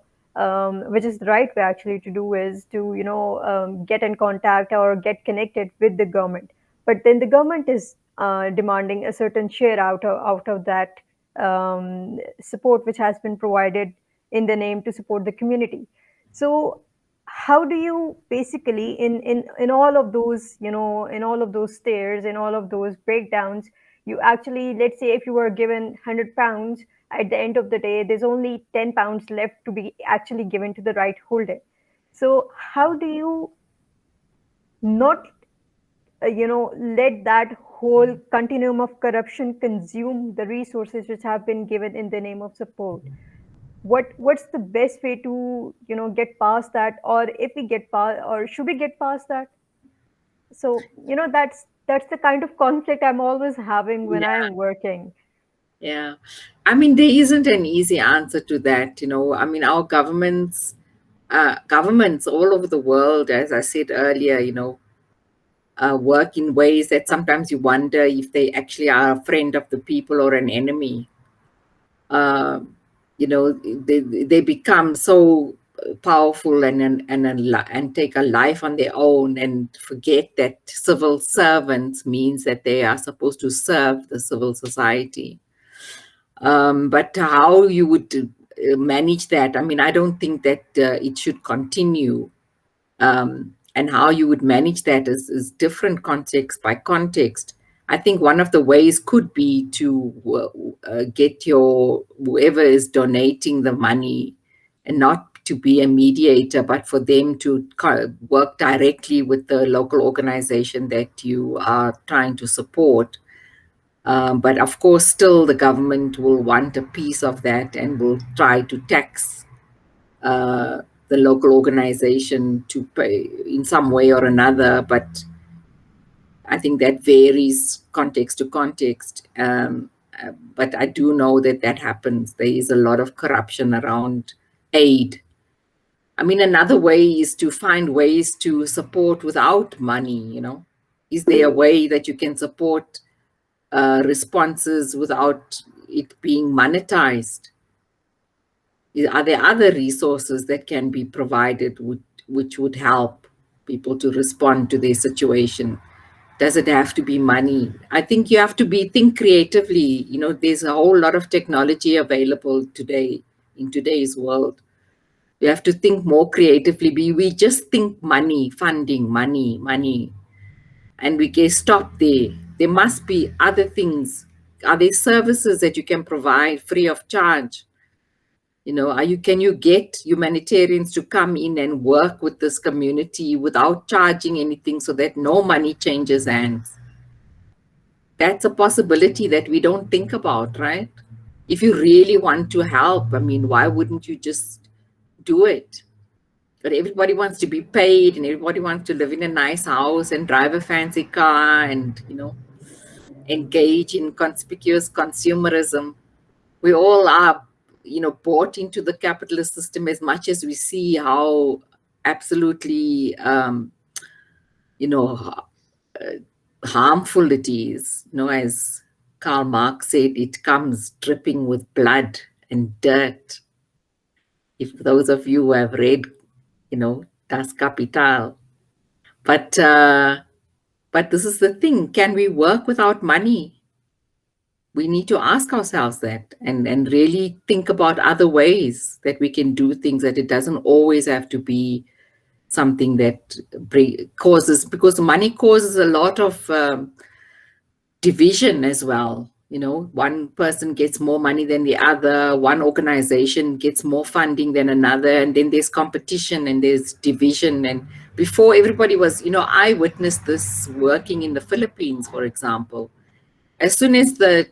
which is the right way actually to do, is to get in contact or get connected with the government. But then the government is demanding a certain share out of that support which has been provided in the name to support the community. So how do you basically in all of those, in all of those stairs, in all of those breakdowns, you actually, let's say if you were given 100 pounds, at the end of the day there's only 10 pounds left to be actually given to the right holder. So how do you not let that whole continuum of corruption consume the resources which have been given in the name of support? What's the best way to get past that, or if we get past, or should we get past that? So that's the kind of conflict I'm always having when I'm working. Yeah, I mean, there isn't an easy answer to that. I mean, our governments governments all over the world, as I said earlier, work in ways that sometimes you wonder if they actually are a friend of the people or an enemy. They become so powerful and take a life on their own and forget that civil servants means that they are supposed to serve the civil society. But how you would manage that, I mean, I don't think that it should continue. And how you would manage that is different context by context. I think one of the ways could be to get whoever is donating the money, and not to be a mediator, but for them to work directly with the local organization that you are trying to support. But of course, still the government will want a piece of that and will try to tax the local organization to pay in some way or another, but I think that varies context to context. But I do know that happens. There is a lot of corruption around aid. I mean, another way is to find ways to support without money, Is there a way that you can support responses without it being monetized? Are there other resources that can be provided which would help people to respond to their situation? Does it have to be money? I think you have to think creatively. There's a whole lot of technology available today in today's world. You have to think more creatively. We just think money, funding, money. And we can stop there. There must be other things. Are there services that you can provide free of charge? Can you get humanitarians to come in and work with this community without charging anything so that no money changes hands? That's a possibility that we don't think about, right? If you really want to help, I mean, why wouldn't you just do it? But everybody wants to be paid and everybody wants to live in a nice house and drive a fancy car and, engage in conspicuous consumerism. We all are bought into the capitalist system as much as we see how absolutely harmful it is. As Karl Marx said, it comes dripping with blood and dirt. If those of you who have read Das Kapital. But this is the thing, can we work without money? We need to ask ourselves that and really think about other ways that we can do things, that it doesn't always have to be something that causes, because money causes a lot of division as well. One person gets more money than the other, one organization gets more funding than another, and then there's competition and there's division. And before, everybody was, I witnessed this working in the Philippines, for example. As soon as the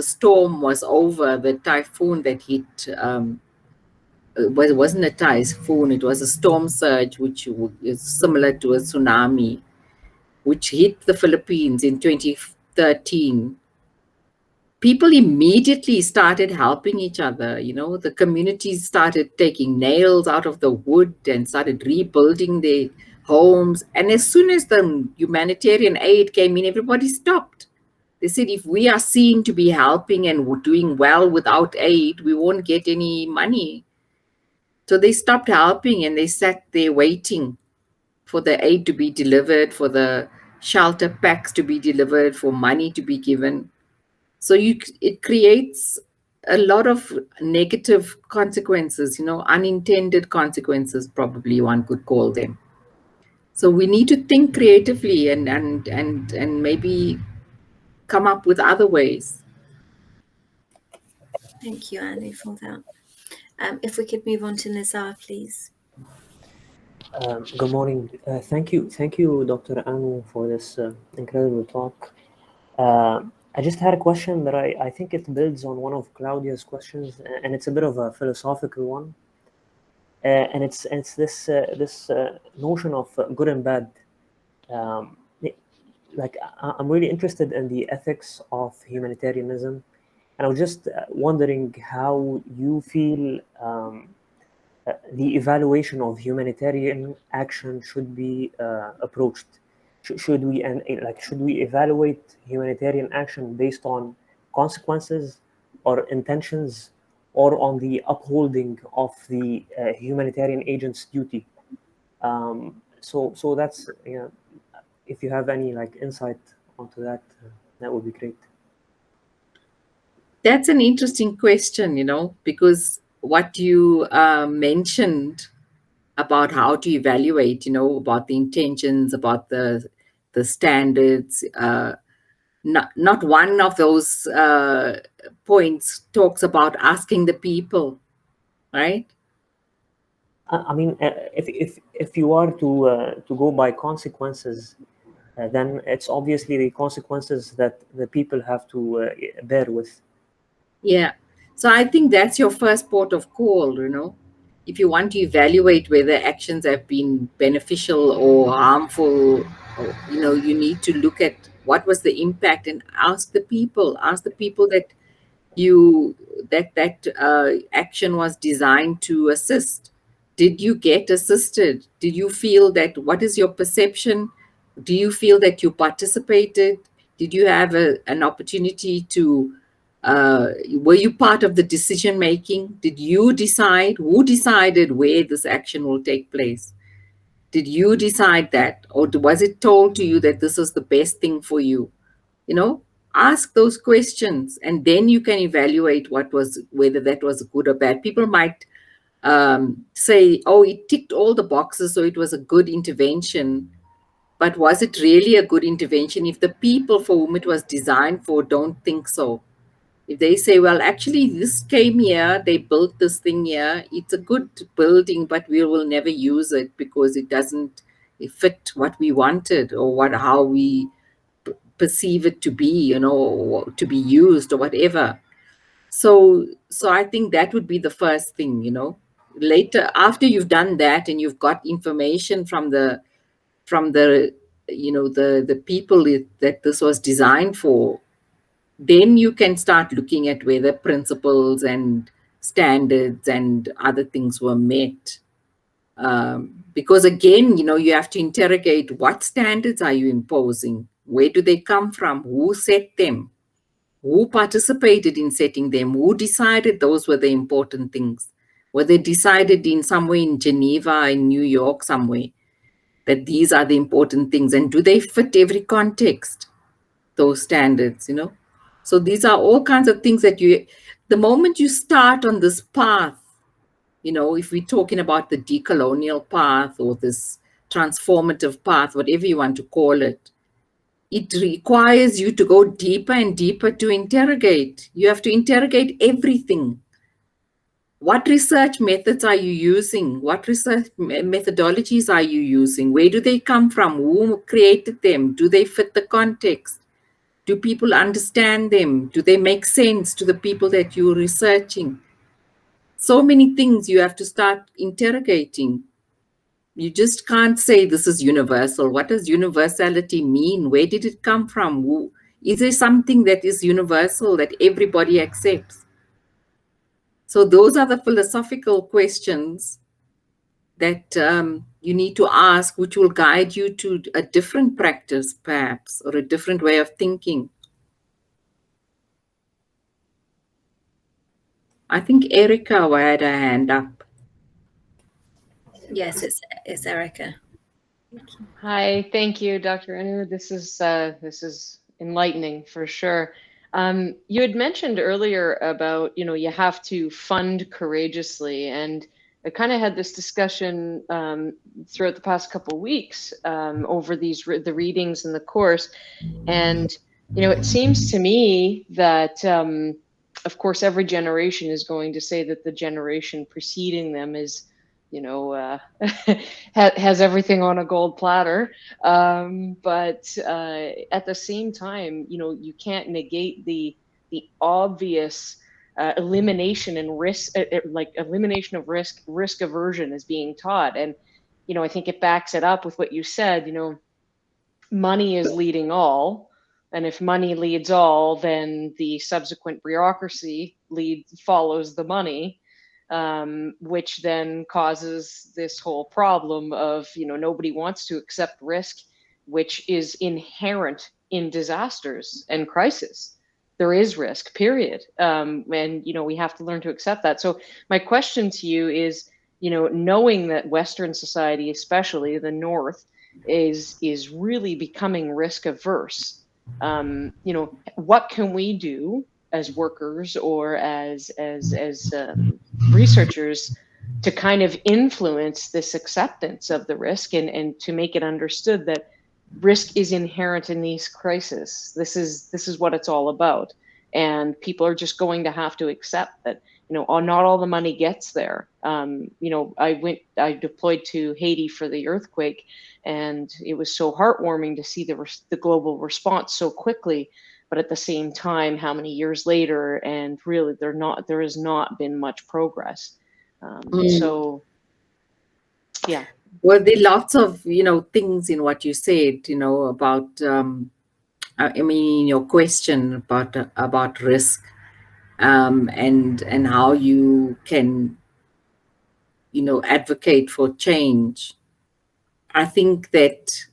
storm was over, the typhoon that hit, it wasn't a typhoon, it was a storm surge, which is similar to a tsunami, which hit the Philippines in 2013. People immediately started helping each other. The communities started taking nails out of the wood and started rebuilding their homes. And as soon as the humanitarian aid came in, everybody stopped. They said, if we are seen to be helping and doing well without aid, we won't get any money. So they stopped helping and they sat there waiting for the aid to be delivered, for the shelter packs to be delivered, for money to be given. So it creates a lot of negative consequences, unintended consequences, probably one could call them. So we need to think creatively and maybe come up with other ways. Thank you, Anu, for that. If we could move on to Nizar, please. Good morning. Thank you, Dr. Anu, for this incredible talk. I just had a question that I think it builds on one of Claudia's questions, and it's a bit of a philosophical one. And it's this notion of good and bad. I'm really interested in the ethics of humanitarianism, and I was just wondering how you feel the evaluation of humanitarian action should be approached? Should we evaluate humanitarian action based on consequences or intentions, or on the upholding of the humanitarian agent's duty? So that's, if you have any insight onto that, that would be great. That's an interesting question, because what you mentioned about how to evaluate, about the intentions, about the standards, not one of those points talks about asking the people, right? I mean, if you are to go by consequences, then it's obviously the consequences that the people have to bear with. Yeah. So I think that's your first port of call, if you want to evaluate whether actions have been beneficial or harmful, or, you need to look at what was the impact and ask the people that action was designed to assist. Did you get assisted? Did you feel that, what is your perception? Do you feel that you participated? Did you have an opportunity to, were you part of the decision making? Did you decide? Who decided where this action will take place? Did you decide that? Or was it told to you that this is the best thing for you? Ask those questions, and then you can evaluate whether that was good or bad. People might say, oh, it ticked all the boxes, so it was a good intervention. But was it really a good intervention if the people for whom it was designed for don't think so? If they say, well, actually, this came here, they built this thing here, it's a good building, but we will never use it because it doesn't fit what we wanted, or how we perceive it to be, or to be used, or whatever. So I think that would be the first thing, Later, after you've done that and you've got information from the the people that this was designed for, then you can start looking at whether principles and standards and other things were met. Because again, you have to interrogate, what standards are you imposing? Where do they come from? Who set them? Who participated in setting them? Who decided those were the important things? Were they decided in somewhere in Geneva, in New York, somewhere, that these are the important things? And do they fit every context, those standards, So these are all kinds of things that the moment you start on this path, if we're talking about the decolonial path or this transformative path, whatever you want to call it, it requires you to go deeper and deeper to interrogate. You have to interrogate everything. What research methods are you using? What research methodologies are you using? Where do they come from? Who created them? Do they fit the context? Do people understand them? Do they make sense to the people that you're researching? So many things you have to start interrogating. You just can't say this is universal. What does universality mean? Where did it come from? Is there something that is universal that everybody accepts? So those are the philosophical questions that you need to ask, which will guide you to a different practice, perhaps, or a different way of thinking. I think Erica had her hand up. Yes, it's Erica. Hi, thank you, Dr. Anu. This is enlightening for sure. You had mentioned earlier about, you have to fund courageously, and I kind of had this discussion throughout the past couple of weeks over the readings in the course, and it seems to me that of course every generation is going to say that the generation preceding them is has everything on a gold platter. But at the same time, you can't negate the obvious elimination and risk, like elimination of risk aversion is being taught. And, I think it backs it up with what you said, money is leading all. And if money leads all, then the subsequent bureaucracy follows the money. which then causes this whole problem of, nobody wants to accept risk, which is inherent in disasters and crisis. There is risk, period. And, we have to learn to accept that. So my question to you is, knowing that Western society, especially the North, is really becoming risk averse, what can we do as workers or as researchers to kind of influence this acceptance of the risk and to make it understood that risk is inherent in these crises. This is what it's all about. And people are just going to have to accept that, not all the money gets there. I deployed to Haiti for the earthquake, and it was so heartwarming to see the global response so quickly. But at the same time, how many years later, and really there has not been much progress. So, yeah. Well, there are lots of, things in what you said, about, in your question about risk, and how you can, advocate for change. I think that,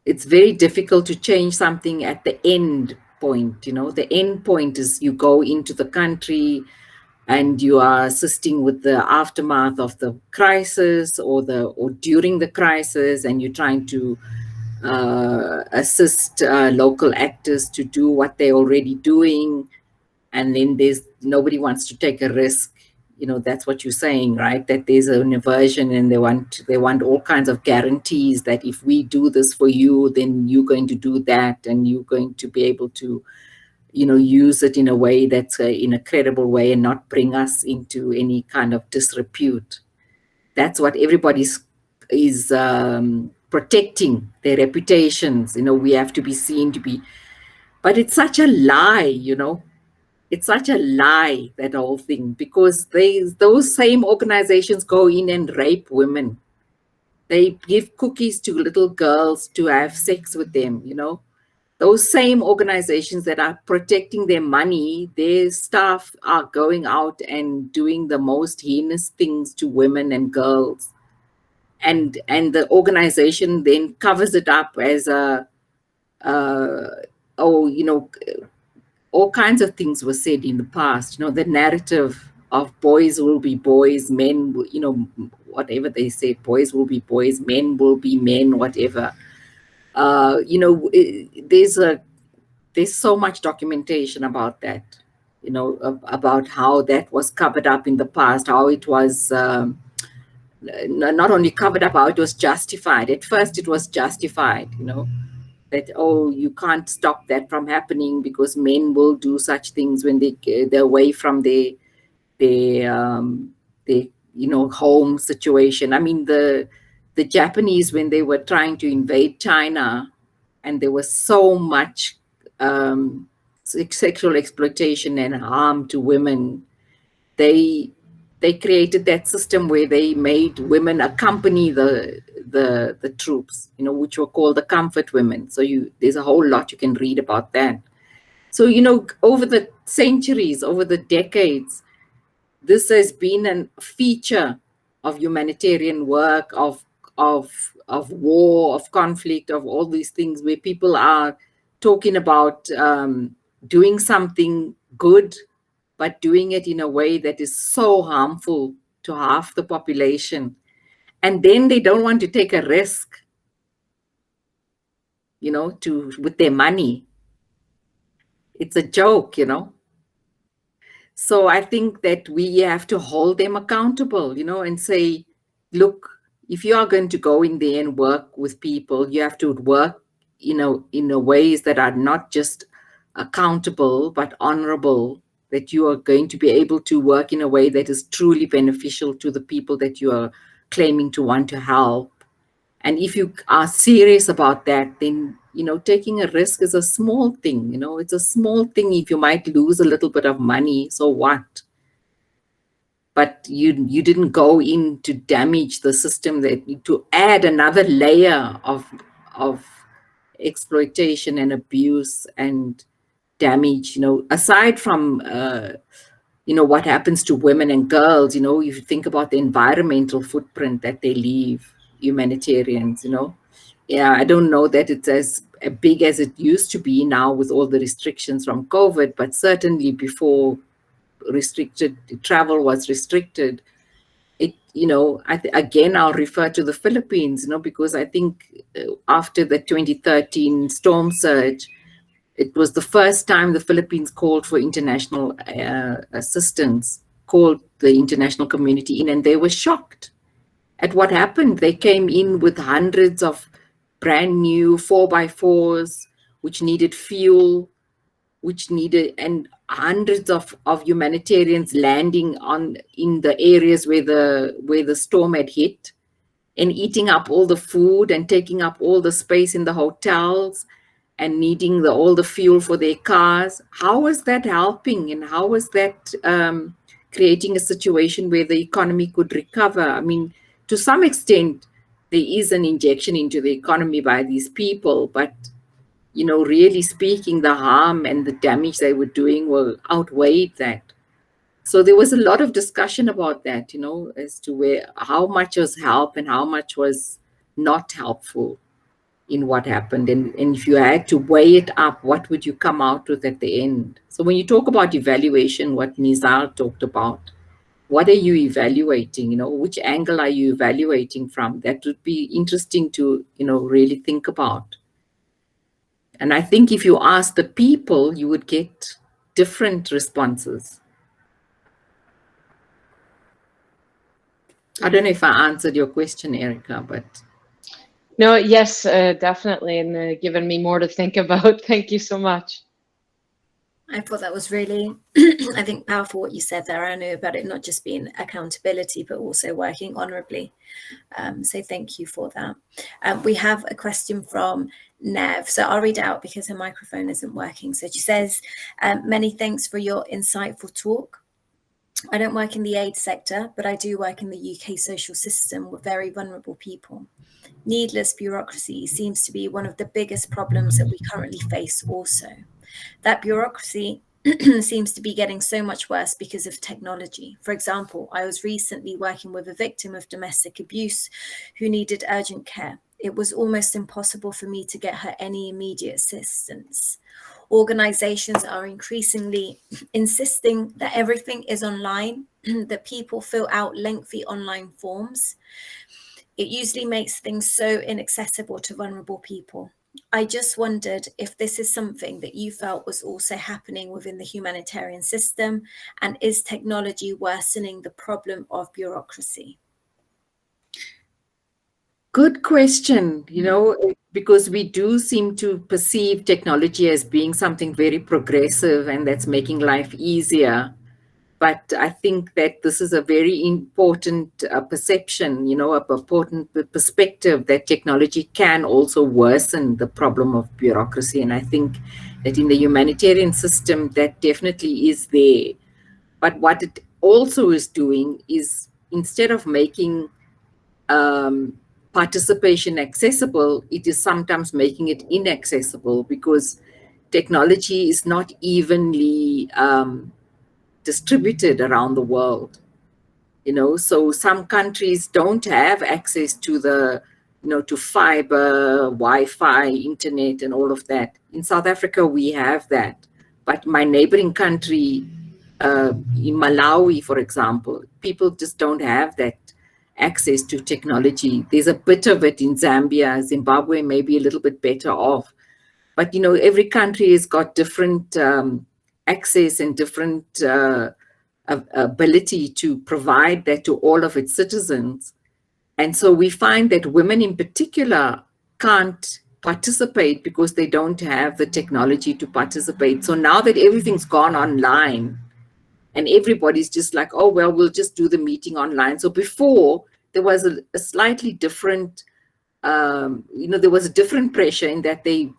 it's very difficult to change something at the end point. The end point is you go into the country and you are assisting with the aftermath of the crisis or during the crisis, and you're trying to assist local actors to do what they're already doing. And then nobody wants to take a risk. That's what you're saying, right? That there's an aversion, and they want all kinds of guarantees that if we do this for you, then you're going to do that, and you're going to be able to, use it in a way that's in a credible way and not bring us into any kind of disrepute. That's what everybody is protecting, their reputations. We have to be seen to be, but it's such a lie, It's such a lie, that whole thing, because those same organizations go in and rape women. They give cookies to little girls to have sex with them, Those same organizations that are protecting their money, their staff are going out and doing the most heinous things to women and girls. And the organization then covers it up as all kinds of things were said in the past. The narrative of boys will be boys, men, whatever they say, boys will be boys, men will be men, whatever. There's so much documentation about that, about how that was covered up in the past, how it was not only covered up, how it was justified. At first it was justified, that, you can't stop that from happening because men will do such things when they're away from their home situation. I mean, the Japanese, when they were trying to invade China, and there was so much sexual exploitation and harm to women, they created that system where they made women accompany the troops, which were called the comfort women. So there's a whole lot you can read about that. So, over the centuries, over the decades, this has been a feature of humanitarian work, of war, of conflict, of all these things, where people are talking about doing something good, but doing it in a way that is so harmful to half the population. And then they don't want to take a risk, with their money. It's a joke, So I think that we have to hold them accountable, and say, look, if you are going to go in there and work with people, you have to work, in a ways that are not just accountable, but honorable, that you are going to be able to work in a way that is truly beneficial to the people that you are claiming to want to help. And if you are serious about that, then, taking a risk is a small thing, it's a small thing. If you might lose a little bit of money, so what? But you didn't go in to damage the system, to add another layer of exploitation and abuse and damage, aside from you know, what happens to women and girls, you know, if you think about the environmental footprint that they leave, humanitarians, you know. Yeah, I don't know that it's as big as it used to be now with all the restrictions from COVID, but certainly before restricted travel was restricted, it, you know, again, I'll refer to the Philippines, you know, because I think after the 2013 storm surge, it was the first time the Philippines called for international assistance, called the international community in, and they were shocked at what happened. They came in with hundreds of brand new 4x4s, which needed fuel, and hundreds of humanitarians landing in the areas where the storm had hit, and eating up all the food and taking up all the space in the hotels and needing all the fuel for their cars. How was that helping, and how was that creating a situation where the economy could recover? I mean, to some extent, there is an injection into the economy by these people, but, you know, really speaking, the harm and the damage they were doing will outweigh that. So there was a lot of discussion about that, you know, as to how much was help and how much was not helpful in what happened. And if you had to weigh it up, what would you come out with at the end? So when you talk about evaluation, what Nizar talked about, what are you evaluating? You know, which angle are you evaluating from? That would be interesting to, you know, really think about. And I think if you ask the people, you would get different responses. I don't know if I answered your question, Erica, but... No, yes, definitely, and given me more to think about. Thank you so much. I thought that was really, I think, powerful what you said there, Anu, about it not just being accountability, but also working honourably. So thank you for that. We have a question from Nev. So I'll read it out because her microphone isn't working. So she says, many thanks for your insightful talk. I don't work in the aid sector, but I do work in the UK social system with very vulnerable people. Needless bureaucracy seems to be one of the biggest problems that we currently face also. That bureaucracy seems to be getting so much worse because of technology. For example, I was recently working with a victim of domestic abuse who needed urgent care. It was almost impossible for me to get her any immediate assistance. Organizations are increasingly insisting that everything is online, that people fill out lengthy online forms. It usually makes things so inaccessible to vulnerable people. I just wondered if this is something that you felt was also happening within the humanitarian system, and is technology worsening the problem of bureaucracy? Good question, you know, because we do seem to perceive technology as being something very progressive and that's making life easier. But I think that this is a very important perception, you know, a important perspective that technology can also worsen the problem of bureaucracy. And I think that in the humanitarian system, that definitely is there. But what it also is doing is, instead of making participation accessible, it is sometimes making it inaccessible, because technology is not evenly distributed around the world. You know, so some countries don't have access to the, you know, to fiber, Wi-Fi, internet, and all of that. In South Africa, we have that. But my neighboring country, in Malawi, for example, people just don't have that access to technology. There's a bit of it in Zambia. Zimbabwe may be a little bit better off. But, you know, every country has got different access and different ability to provide that to all of its citizens. And so we find that women in particular can't participate because they don't have the technology to participate. So now that everything's gone online and everybody's just like, oh, well, we'll just do the meeting online. So before, there was a slightly different, you know, there was a different pressure in that they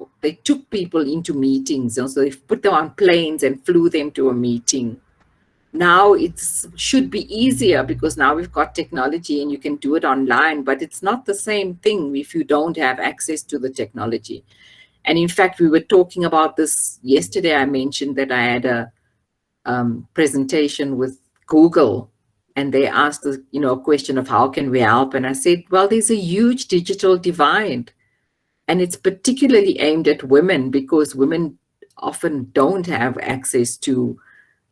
took people into meetings. And so they put them on planes and flew them to a meeting. Now it should be easier because now we've got technology and you can do it online, but it's not the same thing if you don't have access to the technology. And in fact, we were talking about this yesterday. I mentioned that I had presentation with Google, and they asked us, a question of how can we help? And I said, well, there's a huge digital divide, and it's particularly aimed at women because women often don't have access to,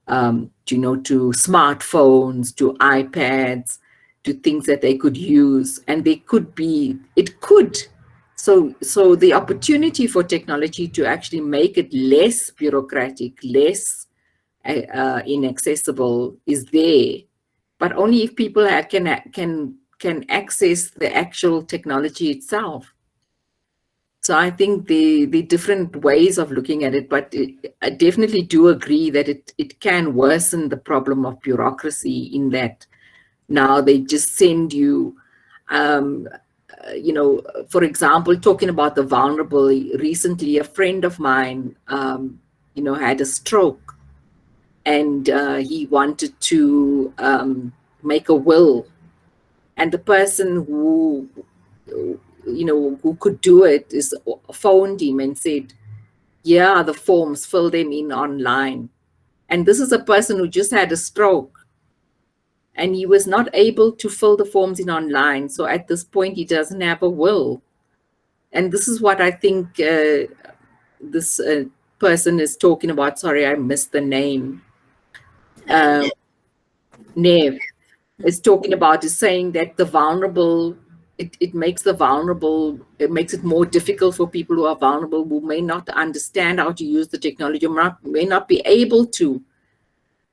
to smartphones, to iPads, to things that they could use, and it could. So the opportunity for technology to actually make it less bureaucratic, less inaccessible is there, but only if people can access the actual technology itself. So I think the different ways of looking at it, but I definitely do agree that it can worsen the problem of bureaucracy in that now they just send you, for example, talking about the vulnerable, recently a friend of mine, had a stroke, and he wanted to make a will, and the person who could do it is phoned him and said, yeah, the forms, fill them in online. And this is a person who just had a stroke, and he was not able to fill the forms in online. So at this point, he doesn't have a will. And this is what I think this person is talking about. Sorry, I missed the name. Nev is talking about, is saying that the vulnerable, it makes it more difficult for people who are vulnerable, who may not understand how to use the technology, may not be able to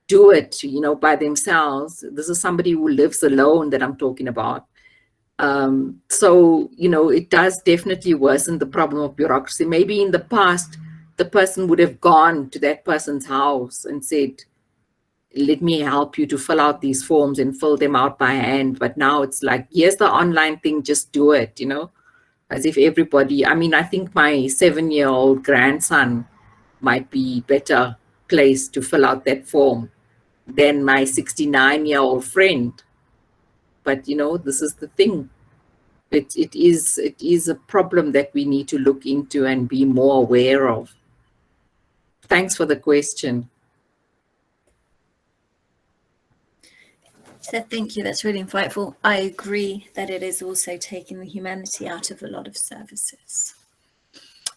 do it, by themselves. This is somebody who lives alone that I'm talking about. So, it does definitely worsen the problem of bureaucracy. Maybe in the past, the person would have gone to that person's house and said, let me help you to fill out these forms and fill them out by hand. But now it's like, here's the online thing, just do it, as if everybody, I think my 7-year-old grandson might be better placed to fill out that form than my 69-year-old friend. But, this is the thing. It is a problem that we need to look into and be more aware of. Thanks for the question. So thank you, that's really insightful. I agree that it is also taking the humanity out of a lot of services.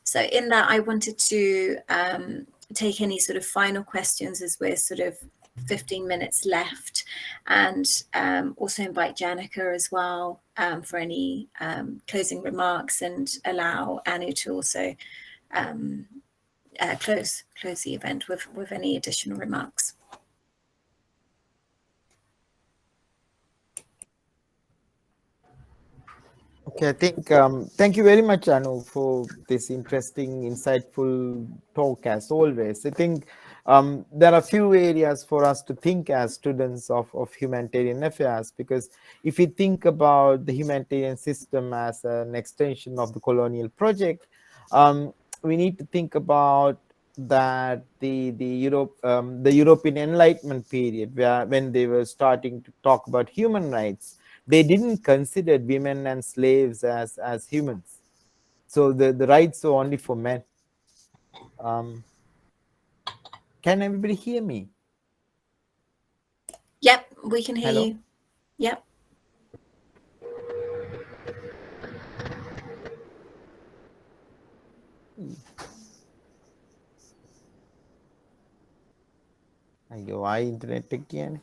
So in that, I wanted to take any sort of final questions as we're sort of 15 minutes left, and also invite Janica as well for any closing remarks, and allow Anu to also close the event with any additional remarks. Okay, I think thank you very much, Anu, for this interesting, insightful talk as always. I think there are a few areas for us to think as students of humanitarian affairs, because if we think about the humanitarian system as an extension of the colonial project, we need to think about that the European Enlightenment period, when they were starting to talk about human rights, they didn't consider women and slaves as humans. So the rights are only for men. Can everybody hear me? Yep, we can hear you. Yep. Ayo, internet again.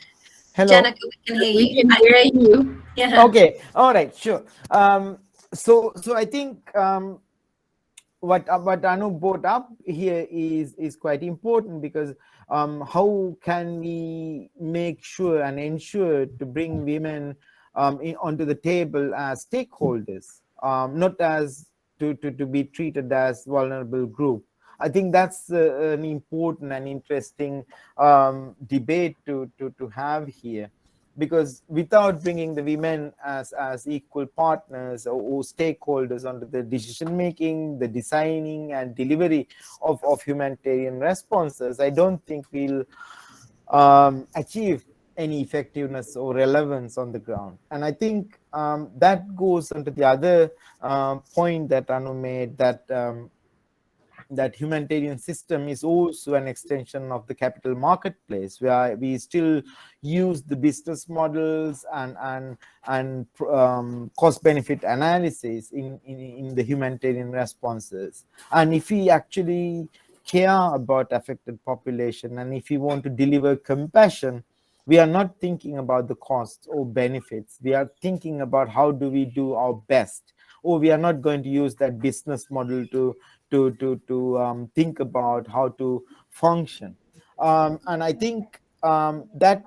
Hello. Janica, we can hear you. We can hear you. Yeah. Okay. All right. Sure. So I think what Anu brought up here is quite important, because how can we make sure and ensure to bring women onto the table as stakeholders, not as to be treated as vulnerable group. I think that's an important and interesting debate to have here, because without bringing the women as equal partners or stakeholders under the decision making, the designing and delivery of humanitarian responses, I don't think we'll achieve any effectiveness or relevance on the ground. And I think that goes into the other point that Anu made, that that humanitarian system is also an extension of the capital marketplace, where we still use the business models and cost benefit analysis in the humanitarian responses. And if we actually care about affected population, and if we want to deliver compassion, we are not thinking about the costs or benefits. We are thinking about how do we do our best, or we are not going to use that business model to think about how to function. And I think that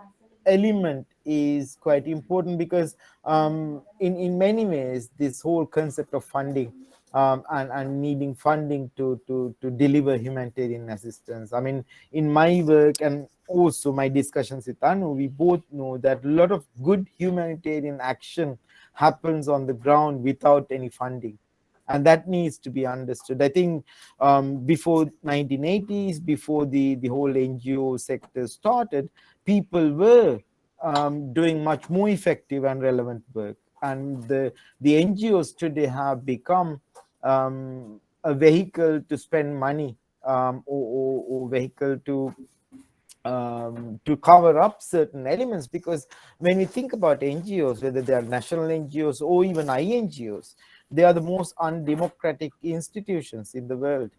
element is quite important, because in many ways this whole concept of funding and needing funding to deliver humanitarian assistance. I mean, in my work and also my discussions with Anu, we both know that a lot of good humanitarian action happens on the ground without any funding. And that needs to be understood. I think before 1980s, before the whole NGO sector started, people were doing much more effective and relevant work. And the NGOs today have become a vehicle to spend money, or vehicle to cover up certain elements. Because when we think about NGOs, whether they are national NGOs or even INGOs, they are the most undemocratic institutions in the world.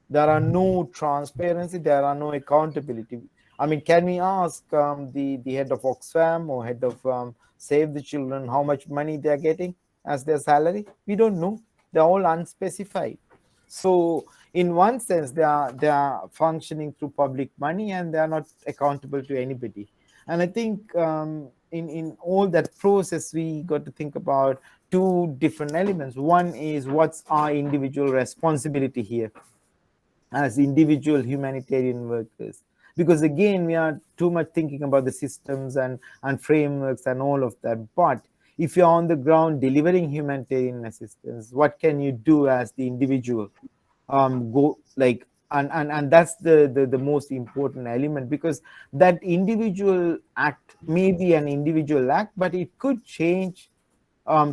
There are no transparency, there are no accountability. I mean, can we ask the head of Oxfam or head of Save the Children how much money they are getting as their salary? We don't know. They're all unspecified. So in one sense, they are functioning through public money, and they are not accountable to anybody. And I think in all that process, we got to think about two different elements. One is, what's our individual responsibility here as individual humanitarian workers? Because again, we are too much thinking about the systems and frameworks and all of that. But if you're on the ground delivering humanitarian assistance, what can you do as the individual? Go like, and that's the most important element, because that individual act may be an individual act, but it could change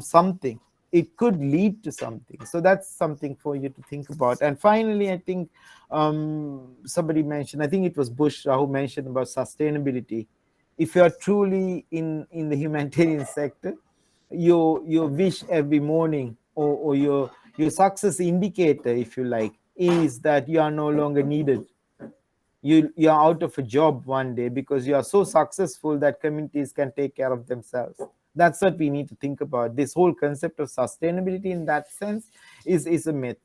something. It could lead to something. So that's something for you to think about. And finally, I think somebody mentioned, I think it was Bushra who mentioned about sustainability. If you are truly in the humanitarian sector, your wish every morning, or your success indicator, if you like, is that you are no longer needed. You are out of a job one day because you are so successful that communities can take care of themselves. That's what we need to think about. This whole concept of sustainability in that sense is a myth.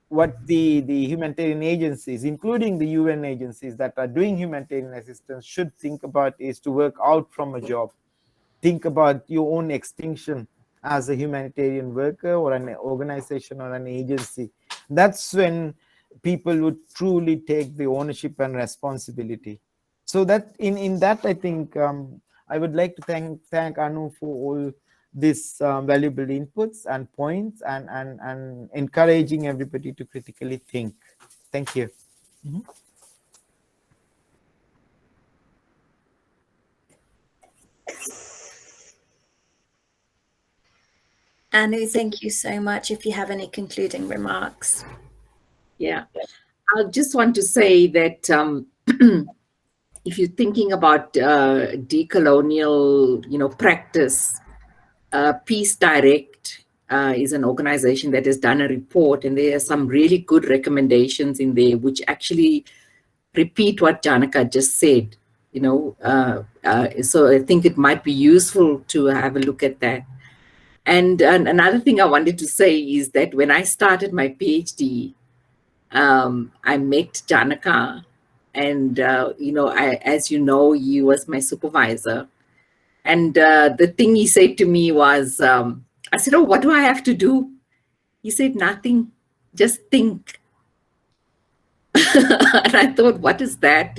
What the humanitarian agencies, including the UN agencies that are doing humanitarian assistance, should think about is to work out from a job. Think about your own extinction as a humanitarian worker or an organization or an agency. That's when people would truly take the ownership and responsibility. So that in that, I think I would like to thank Anu for all these valuable inputs and points, and encouraging everybody to critically think. Thank you. Mm-hmm. Anu, thank you so much. If you have any concluding remarks. Yeah, I just want to say that if you're thinking about decolonial, practice, Peace Direct is an organization that has done a report, and there are some really good recommendations in there which actually repeat what Janaka just said. So I think it might be useful to have a look at that. And another thing I wanted to say is that when I started my PhD, I met Janaka, and as you know, he was my supervisor. And the thing he said to me was, I said, "Oh, what do I have to do?" He said, "Nothing, just think." And I thought, what is that?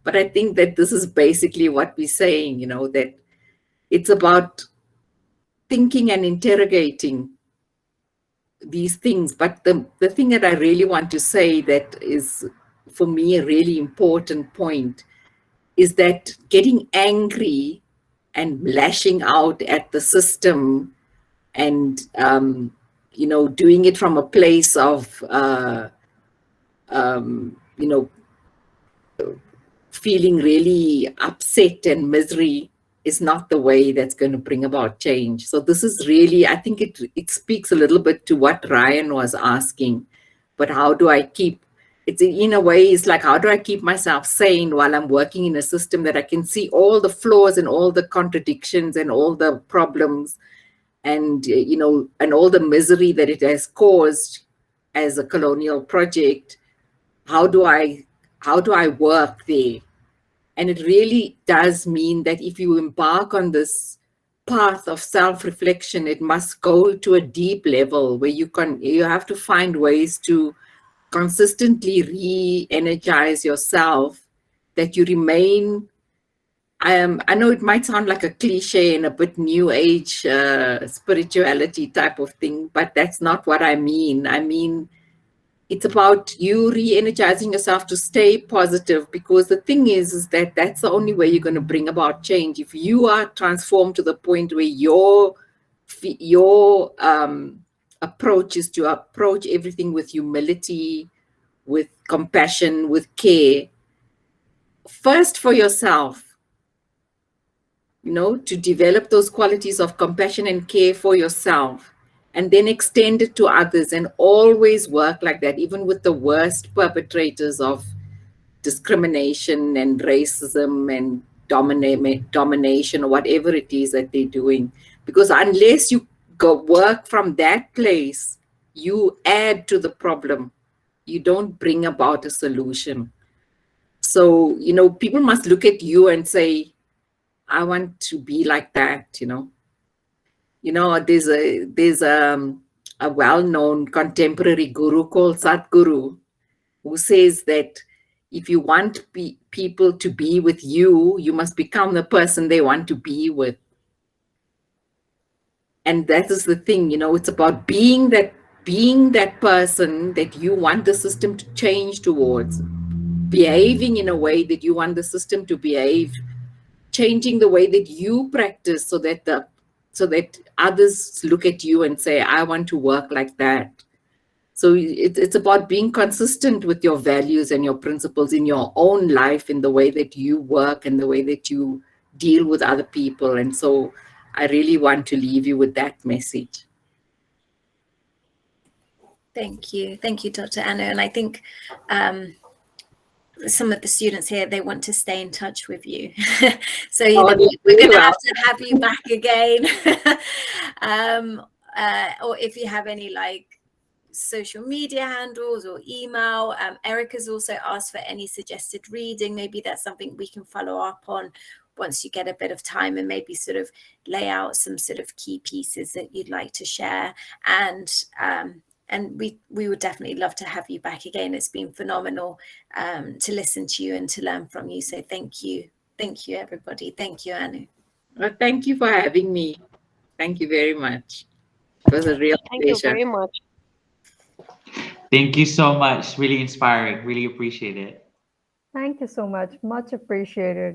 But I think that this is basically what we're saying, that it's about thinking and interrogating these things. But the thing that I really want to say that is, for me, a really important point is that getting angry and lashing out at the system and doing it from a place of, feeling really upset and misery is not the way that's going to bring about change. So this is really, I think it speaks a little bit to what Ryan was asking, but how do I keep, it's in a way, it's like, how do I keep myself sane while I'm working in a system that I can see all the flaws and all the contradictions and all the problems and, and all the misery that it has caused as a colonial project. How do I work there? And it really does mean that if you embark on this path of self-reflection, it must go to a deep level where you have to find ways to consistently re-energize yourself, that you remain. I know it might sound like a cliche and a bit new age spirituality type of thing, but that's not what I mean. I mean, it's about you re-energizing yourself to stay positive, because the thing is that that's the only way you're going to bring about change. If you are transformed to the point where your approach is to approach everything with humility, with compassion, with care, first for yourself, to develop those qualities of compassion and care for yourself, and then extend it to others, and always work like that, even with the worst perpetrators of discrimination and racism and domination or whatever it is that they're doing. Because unless you go work from that place, you add to the problem. You don't bring about a solution. So, people must look at you and say, I want to be like that, There's a well-known contemporary guru called Sadhguru, who says that if you want people to be with you, you must become the person they want to be with. And that is the thing, it's about being that person that you want the system to change towards, behaving in a way that you want the system to behave, changing the way that you practice so that others look at you and say, I want to work like that. So it's about being consistent with your values and your principles in your own life, in the way that you work and the way that you deal with other people. And so I really want to leave you with that message. Thank you, Dr. Anu. And I think some of the students here, they want to stay in touch with you. So we're going to have you back again. Or if you have any social media handles or email. Erica's also asked for any suggested reading. Maybe that's something we can follow up on once you get a bit of time, and maybe sort of lay out some sort of key pieces that you'd like to share. And we would definitely love to have you back again. It's been phenomenal to listen to you and to learn from you. So thank you, everybody. Thank you, Anu. Well, thank you for having me. Thank you very much. It was a real pleasure. Thank you very much. Thank you so much. Really inspiring. Really appreciate it. Thank you so much. Much appreciated.